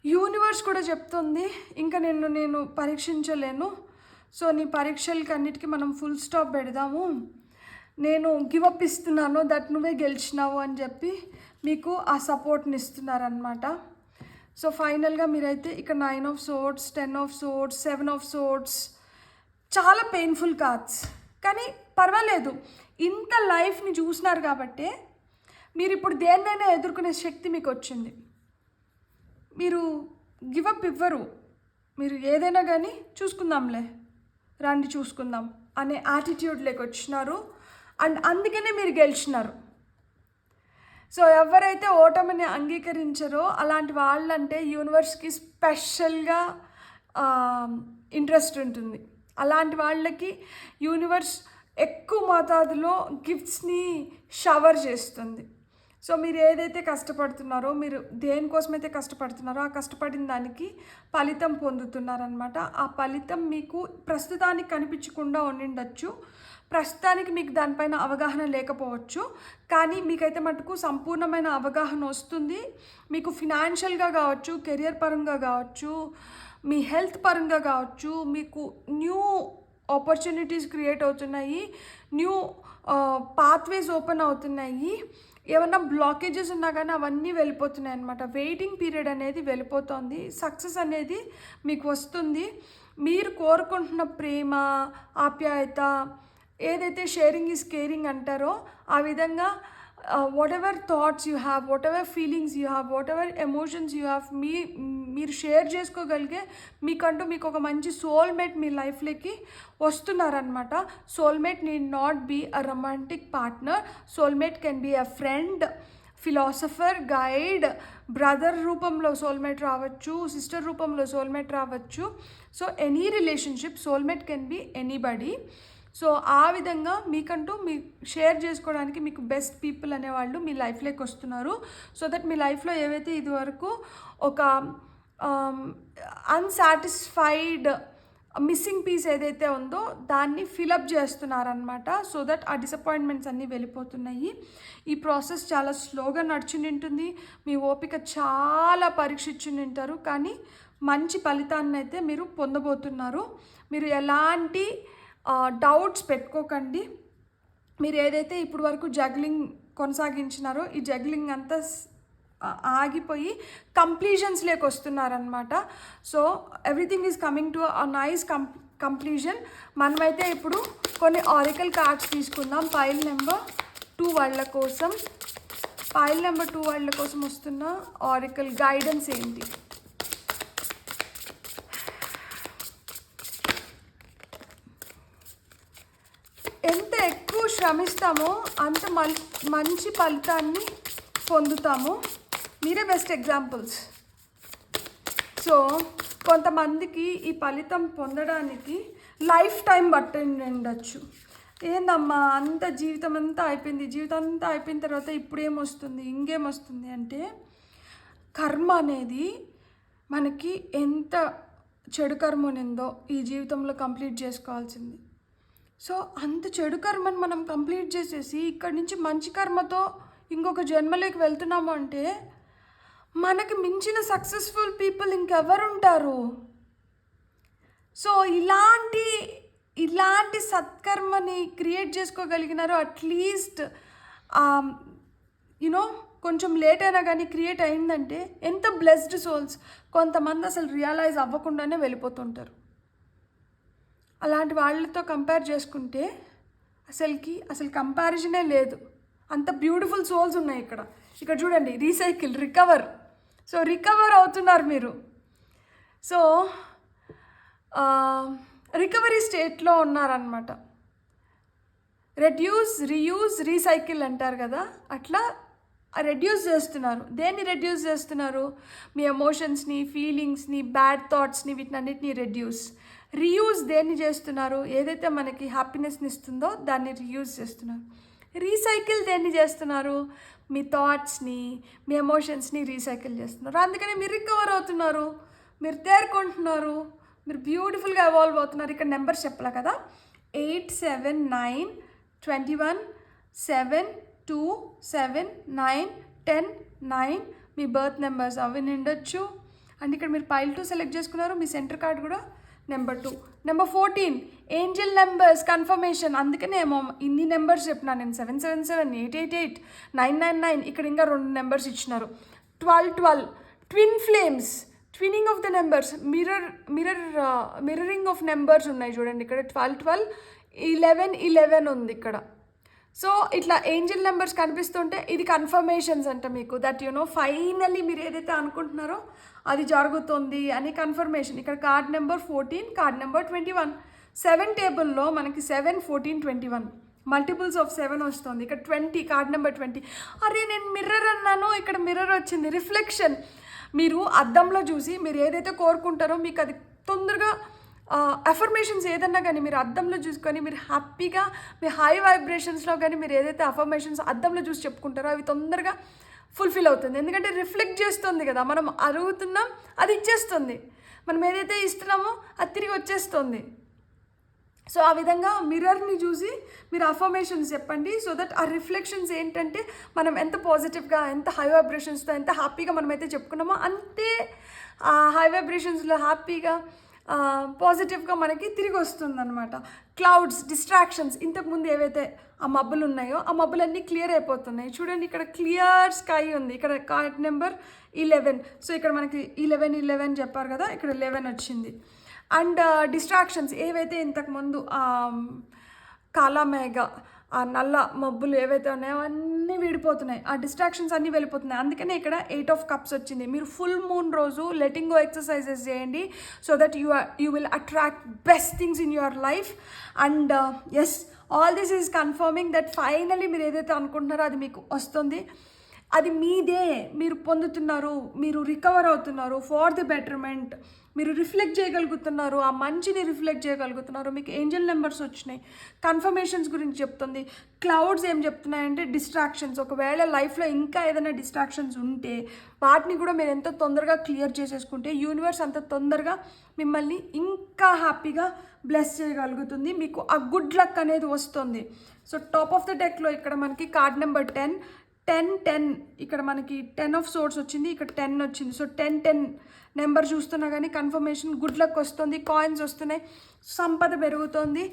యూనివర్స్ కూడా చెప్తుంది, ఇంకా నేను పరీక్షించలేను, సో నీ పరీక్షలకి అన్నిటికీ మనం ఫుల్ స్టాప్ పెడదాము, నేను గివప్ ఇస్తున్నాను, దట్ నువ్వే గెలిచినావు అని చెప్పి మీకు ఆ సపోర్ట్ని ఇస్తున్నారనమాట. సో ఫైనల్గా మీరైతే ఇక్కడ 9 of Swords, 10 of Swords, 7 of Swords, చాలా పెయిన్ఫుల్ కార్డ్స్. కానీ పర్వాలేదు, ఇంత లైఫ్ని చూసినారు కాబట్టి మీరు ఇప్పుడు దేన్నైనా ఎదుర్కొనే శక్తి మీకు వచ్చింది. మీరు గివప్ ఇవ్వరు. మీరు ఏదైనా కానీ చూసుకుందాంలే, రండి చూసుకుందాం అనే యాటిట్యూడ్లోకి వచ్చినారు. అండ్ అందుకనే మీరు గెలిచినారు. సో ఎవరైతే ఓటమిని అంగీకరించారో అలాంటి వాళ్ళంటే యూనివర్స్కి స్పెషల్గా ఇంట్రెస్ట్ ఉంటుంది. అలాంటి వాళ్ళకి యూనివర్స్ ఎక్కువ మోతాదులో గిఫ్ట్స్ని షవర్ చేస్తుంది. సో మీరు ఏదైతే కష్టపడుతున్నారో, మీరు దేనికోసమైతే కష్టపడుతున్నారో ఆ కష్టపడిన దానికి ఫలితం పొందుతున్నారనమాట. ఆ ఫలితం మీకు ప్రస్తుతానికి కనిపించకుండా ఉండిండొచ్చు, ప్రస్తుతానికి మీకు దానిపైన అవగాహన లేకపోవచ్చు, కానీ మీకైతే మటుకు సంపూర్ణమైన అవగాహన వస్తుంది. మీకు ఫినాన్షియల్గా కావచ్చు, కెరియర్ పరంగా కావచ్చు, మీ హెల్త్ పరంగా కావచ్చు, మీకు న్యూ ఆపర్చునిటీస్ క్రియేట్ అవుతున్నాయి, న్యూ పాత్వేస్ ఓపెన్ అవుతున్నాయి. ఏమన్నా బ్లాకేజెస్ ఉన్నా కానీ అవన్నీ వెళ్ళిపోతున్నాయి అన్నమాట. వెయిటింగ్ పీరియడ్ అనేది వెళ్ళిపోతుంది, సక్సెస్ అనేది మీకు వస్తుంది. మీరు కోరుకుంటున్న ప్రేమ, ఆప్యాయత, ఏదైతే షేరింగ్ ఈజ్ కేరింగ్ అంటారో ఆ విధంగా whatever thoughts you have, whatever feelings you have, whatever emotions you have, మీరు షేర్ చేసుకోగలిగే మీకంటూ మీకు ఒక మంచి సోల్మేట్ మీ లైఫ్లోకి వస్తున్నారనమాట. Soulmate need not be a romantic partner. Soulmate can be a friend, philosopher, guide, brother రూపంలో సోల్మేట్ రావచ్చు, సిస్టర్ రూపంలో సోల్మేట్ రావచ్చు. So any relationship, soulmate can be anybody. So ఆ విధంగా మీకంటూ మీ షేర్ చేసుకోవడానికి మీకు బెస్ట్ పీపుల్ అనేవాళ్ళు మీ లైఫ్లోకి వస్తున్నారు. సో దట్ మీ లైఫ్లో ఏవైతే ఇదివరకు ఒక అన్సాటిస్ఫైడ్ మిస్సింగ్ పీస్ ఏదైతే ఉందో దాన్ని ఫిలప్ చేస్తున్నారనమాట. సో దట్ ఆ డిసప్పాయింట్మెంట్స్ అన్నీ వెళ్ళిపోతున్నాయి. ఈ ప్రాసెస్ చాలా స్లోగా నడిచింటుంది, మీ ఓపిక చాలా పరీక్షించుంటారు, కానీ మంచి ఫలితాన్ని అయితే మీరు పొందబోతున్నారు. మీరు ఎలాంటి డౌట్స్ పెట్టుకోకండి. మీరు ఏదైతే ఇప్పుడు వరకు జగ్లింగ్ కొనసాగించినారో ఈ జగ్లింగ్ అంతా ఆగిపోయి కంప్లీషన్స్లోకి వస్తున్నారనమాట. So everything is coming to a nice completion. మనమైతే ఇప్పుడు కొన్ని ఆరికల్ కార్డ్స్ తీసుకుందాం. పైల్ నెంబర్ 2 వాళ్ళ కోసం, పైల్ నెంబర్ 2 వాళ్ళ కోసం వస్తున్న ఆరికల్ గైడెన్స్ ఏంటి? ఎంత ఎక్కువ శ్రమిస్తామో అంత మంచి ఫలితాన్ని పొందుతాము. మీరే బెస్ట్ ఎగ్జాంపుల్స్. సో కొంతమందికి ఈ ఫలితం పొందడానికి లైఫ్ టైం పట్టిండి ఉండొచ్చు. ఏందమ్మా అంత జీవితం అంతా అయిపోయింది, జీవితం అంతా అయిపోయిన తర్వాత ఇప్పుడు ఏమొస్తుంది, ఇంకేమొస్తుంది అంటే, కర్మ అనేది మనకి ఎంత చెడు కర్మ ఉన్నిందో ఈ జీవితంలో కంప్లీట్ చేసుకోవాల్సింది. సో అంత చెడు కర్మను మనం కంప్లీట్ చేసేసి ఇక్కడి నుంచి మంచి కర్మతో ఇంకొక జన్మలోకి వెళ్తున్నాము అంటే మనకి మించిన సక్సెస్ఫుల్ పీపుల్ ఇంకెవరుంటారు? సో ఇలాంటి సత్కర్మని క్రియేట్ చేసుకోగలిగినారు. అట్లీస్ట్ కొంచెం లేట్ అయినా కానీ క్రియేట్ అయిందంటే ఎంత బ్లెస్డ్ సోల్స్. కొంతమంది అసలు రియలైజ్ అవ్వకుండానే వెళ్ళిపోతుంటారు. అలాంటి వాళ్ళతో కంపేర్ చేసుకుంటే అసలు కంపారిజనే లేదు. అంత బ్యూటిఫుల్ సోల్స్ ఉన్నాయి ఇక్కడ చూడండి. Recycle, recover. సో రికవర్ అవుతున్నారు మీరు. సో రికవరీ స్టేట్లో ఉన్నారనమాట. రెడ్యూస్, రీయూజ్, రీసైకిల్ అంటారు కదా, అట్లా రెడ్యూస్ చేస్తున్నారు. దేన్ని రెడ్యూస్ చేస్తున్నారు? మీ ఎమోషన్స్ని, ఫీలింగ్స్ని, బ్యాడ్ థాట్స్ని, వీటినన్నిటిని రెడ్యూస్. రీయూజ్ దేన్ని చేస్తున్నారు? ఏదైతే మనకి హ్యాపీనెస్ని ఇస్తుందో దాన్ని రీయూజ్ చేస్తున్నారు. రీసైకిల్ దేన్ని చేస్తున్నారు? మీ థాట్స్ని, మీ ఎమోషన్స్ని రీసైకిల్ చేస్తున్నారు. అందుకని మీరు రికవర్ అవుతున్నారు, మీరు తేరుకుంటున్నారు, మీరు బ్యూటిఫుల్గా ఎవాల్వ్ అవుతున్నారు. ఇక్కడ నెంబర్స్ చెప్పలే కదా, 8, 7, 9, 21, 7, 2, 7, 9, 10, 9 మీ బర్త్ నెంబర్స్ అవి నిండొచ్చు. అండ్ ఇక్కడ మీరు పైల్ 2 సెలెక్ట్ చేసుకున్నారు. మీ సెంటర్ కార్డ్ కూడా number 2. Number 14 Angel numbers confirmation. అందుకనే ఏమో ఇన్ని నెంబర్స్ చెప్పినా నేను. 777, 888, 999. ఇక్కడ ఇంకా 2 నెంబర్స్ ఇచ్చినారు. 12, 12 twin flames, twinning of the numbers, mirroring of numbers ఉన్నాయి చూడండి. ఇక్కడ 12, 12, 11, 11 ఉంది ఇక్కడ. సో ఇట్లా ఏంజల్ నెంబర్స్ కనిపిస్తుంటే ఇది కన్ఫర్మేషన్స్ అంట మీకు. దట్ ఫైనల్లీ మీరు ఏదైతే అనుకుంటున్నారో అది జరుగుతుంది అని కన్ఫర్మేషన్. ఇక్కడ కార్డ్ నెంబర్ 14, కార్డ్ నెంబర్ 21. 7 టేబుల్లో మనకి 7, 14, 21 మల్టిపుల్స్ ఆఫ్ 7 వస్తుంది. ఇక్కడ 20, కార్డ్ నెంబర్ 20. అరే నేను మిర్రర్ అన్నాను, ఇక్కడ మిర్రర్ వచ్చింది. రిఫ్లెక్షన్. మీరు అద్దంలో చూసి మీరు ఏదైతే కోరుకుంటారో మీకు అది తొందరగా అఫర్మేషన్స్ ఏదన్నా కానీ మీరు అద్దంలో చూసుకొని మీరు హ్యాపీగా మీ హై వైబ్రేషన్స్లో కానీ మీరు ఏదైతే అఫర్మేషన్స్ అద్దంలో చూసి చెప్పుకుంటారో అవి తొందరగా ఫుల్ఫిల్ అవుతుంది. ఎందుకంటే రిఫ్లెక్ట్ చేస్తుంది కదా, మనం అడుగుతున్నాం అది ఇచ్చేస్తుంది, మనం ఏదైతే ఇస్తున్నామో అది తిరిగి వచ్చేస్తుంది. సో ఆ విధంగా మిర్రర్ని చూసి మీరు అఫర్మేషన్స్ చెప్పండి. సో దట్ ఆ రిఫ్లెక్షన్స్ ఏంటంటే మనం ఎంత పాజిటివ్గా, ఎంత హై వైబ్రేషన్స్తో, ఎంత హ్యాపీగా మనమైతే చెప్పుకున్నామో అంతే ఆ హై వైబ్రేషన్స్లో హ్యాపీగా పాజిటివ్గా మనకి తిరిగి వస్తుంది అనమాట. క్లౌడ్స్, డిస్ట్రాక్షన్స్, ఇంతకుముందు ఏవైతే ఆ మబ్బులు ఉన్నాయో ఆ మబ్బులన్నీ క్లియర్ అయిపోతున్నాయి. చూడండి ఇక్కడ క్లియర్ స్కై ఉంది, ఇక్కడ కార్డ్ నెంబర్ 11. సో ఇక్కడ మనకి 11 చెప్పారు కదా, ఇక్కడ 11 వచ్చింది. అండ్ డిస్ట్రాక్షన్స్ ఏవైతే ఇంతకుముందు కాలామేఘ, ఆ నల్ల మబ్బులు ఏవైతే ఉన్నాయో అన్నీ విడిపోతున్నాయి, ఆ డిస్ట్రాక్షన్స్ అన్నీ వెళ్ళిపోతున్నాయి. అందుకనే ఇక్కడ 8 of Cups వచ్చింది. మీరు ఫుల్ మూన్ రోజు లెటింగ్ గో ఎక్సర్సైజెస్ చేయండి. So that you will attract best things in your life. And yes, all this is confirming that finally మీరు ఏదైతే అనుకుంటున్నారో అది మీకు వస్తుంది, అది మీదే, మీరు పొందుతున్నారు, మీరు రికవర్ అవుతున్నారు ఫార్ ది బెటర్మెంట్, మీరు రిఫ్లెక్ట్ చేయగలుగుతున్నారు, ఆ మంచిని రిఫ్లెక్ట్ చేయగలుగుతున్నారు. మీకు ఏంజల్ నెంబర్స్ వచ్చినాయి, కన్ఫర్మేషన్స్ గురించి చెప్తుంది. క్లౌడ్స్ ఏం చెప్తున్నాయంటే డిస్ట్రాక్షన్స్, ఒకవేళ లైఫ్లో ఇంకా ఏదైనా డిస్ట్రాక్షన్స్ ఉంటే వాటిని కూడా మీరు ఎంతో తొందరగా క్లియర్ చేసేసుకుంటే యూనివర్స్ అంత తొందరగా మిమ్మల్ని ఇంకా హ్యాపీగా బ్లెస్ చేయగలుగుతుంది, మీకు ఆ గుడ్ లక్ అనేది వస్తుంది. సో టాప్ ఆఫ్ ద డెక్లో ఇక్కడ మనకి కార్డ్ నెంబర్ 10 ఇక్కడ మనకి 10 of Swords వచ్చింది, ఇక్కడ 10 వచ్చింది. సో 10 నెంబర్ చూస్తున్నా కానీ కన్ఫర్మేషన్, గుడ్ లక్ వస్తుంది, కాయిన్స్ వస్తున్నాయి, సంపద పెరుగుతుంది,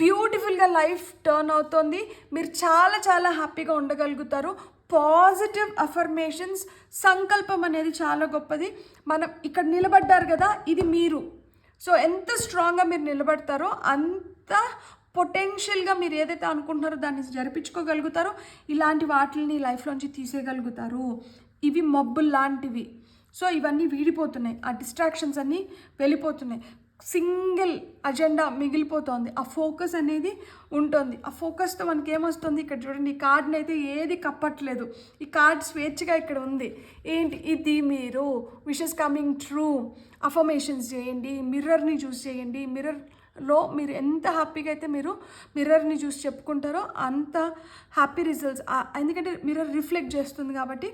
బ్యూటిఫుల్గా లైఫ్ టర్న్ అవుతుంది, మీరు చాలా చాలా హ్యాపీగా ఉండగలుగుతారు. పాజిటివ్ అఫర్మేషన్స్, సంకల్పం అనేది చాలా గొప్పది. మనం ఇక్కడ నిలబడ్డారు కదా, ఇది మీరు. సో ఎంత స్ట్రాంగ్గా మీరు నిలబడతారో అంత పొటెన్షియల్గా మీరు ఏదైతే అనుకుంటున్నారో దాన్ని జరిపించుకోగలుగుతారో, ఇలాంటి వాటిని లైఫ్లోంచి తీసేయగలుగుతారు. ఇవి మబ్బులు లాంటివి. సో ఇవన్నీ వీడిపోతున్నాయి, ఆ డిస్ట్రాక్షన్స్ అన్నీ వెళ్ళిపోతున్నాయి, సింగిల్ అజెండా మిగిలిపోతుంది, ఆ ఫోకస్ అనేది ఉంటుంది. ఆ ఫోకస్తో మనకి ఏమొస్తుంది, ఇక్కడ చూడండి ఈ కార్డ్ని అయితే ఏది కప్పట్లేదు, ఈ కార్డ్ స్వేచ్ఛగా ఇక్కడ ఉంది. ఏంటి ఇది, మీరు విషెస్ కమింగ్ ట్రూ, అఫర్మేషన్స్ చేయండి, మిర్రర్ని చూస్ చేయండి. మిర్రర్లో మీరు ఎంత హ్యాపీగా అయితే మీరు మిర్రర్ని చూసి చెప్పుకుంటారో అంత హ్యాపీ రిజల్ట్స్, ఎందుకంటే మిర్రర్ రిఫ్లెక్ట్ చేస్తుంది కాబట్టి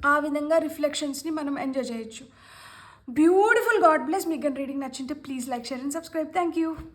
ఆ విధంగా రిఫ్లెక్షన్స్ని మనం ఎంజాయ్ చేయొచ్చు. Beautiful, God bless. మీకు రీడింగ్ నచ్చింటే please like, share and subscribe. Thank you.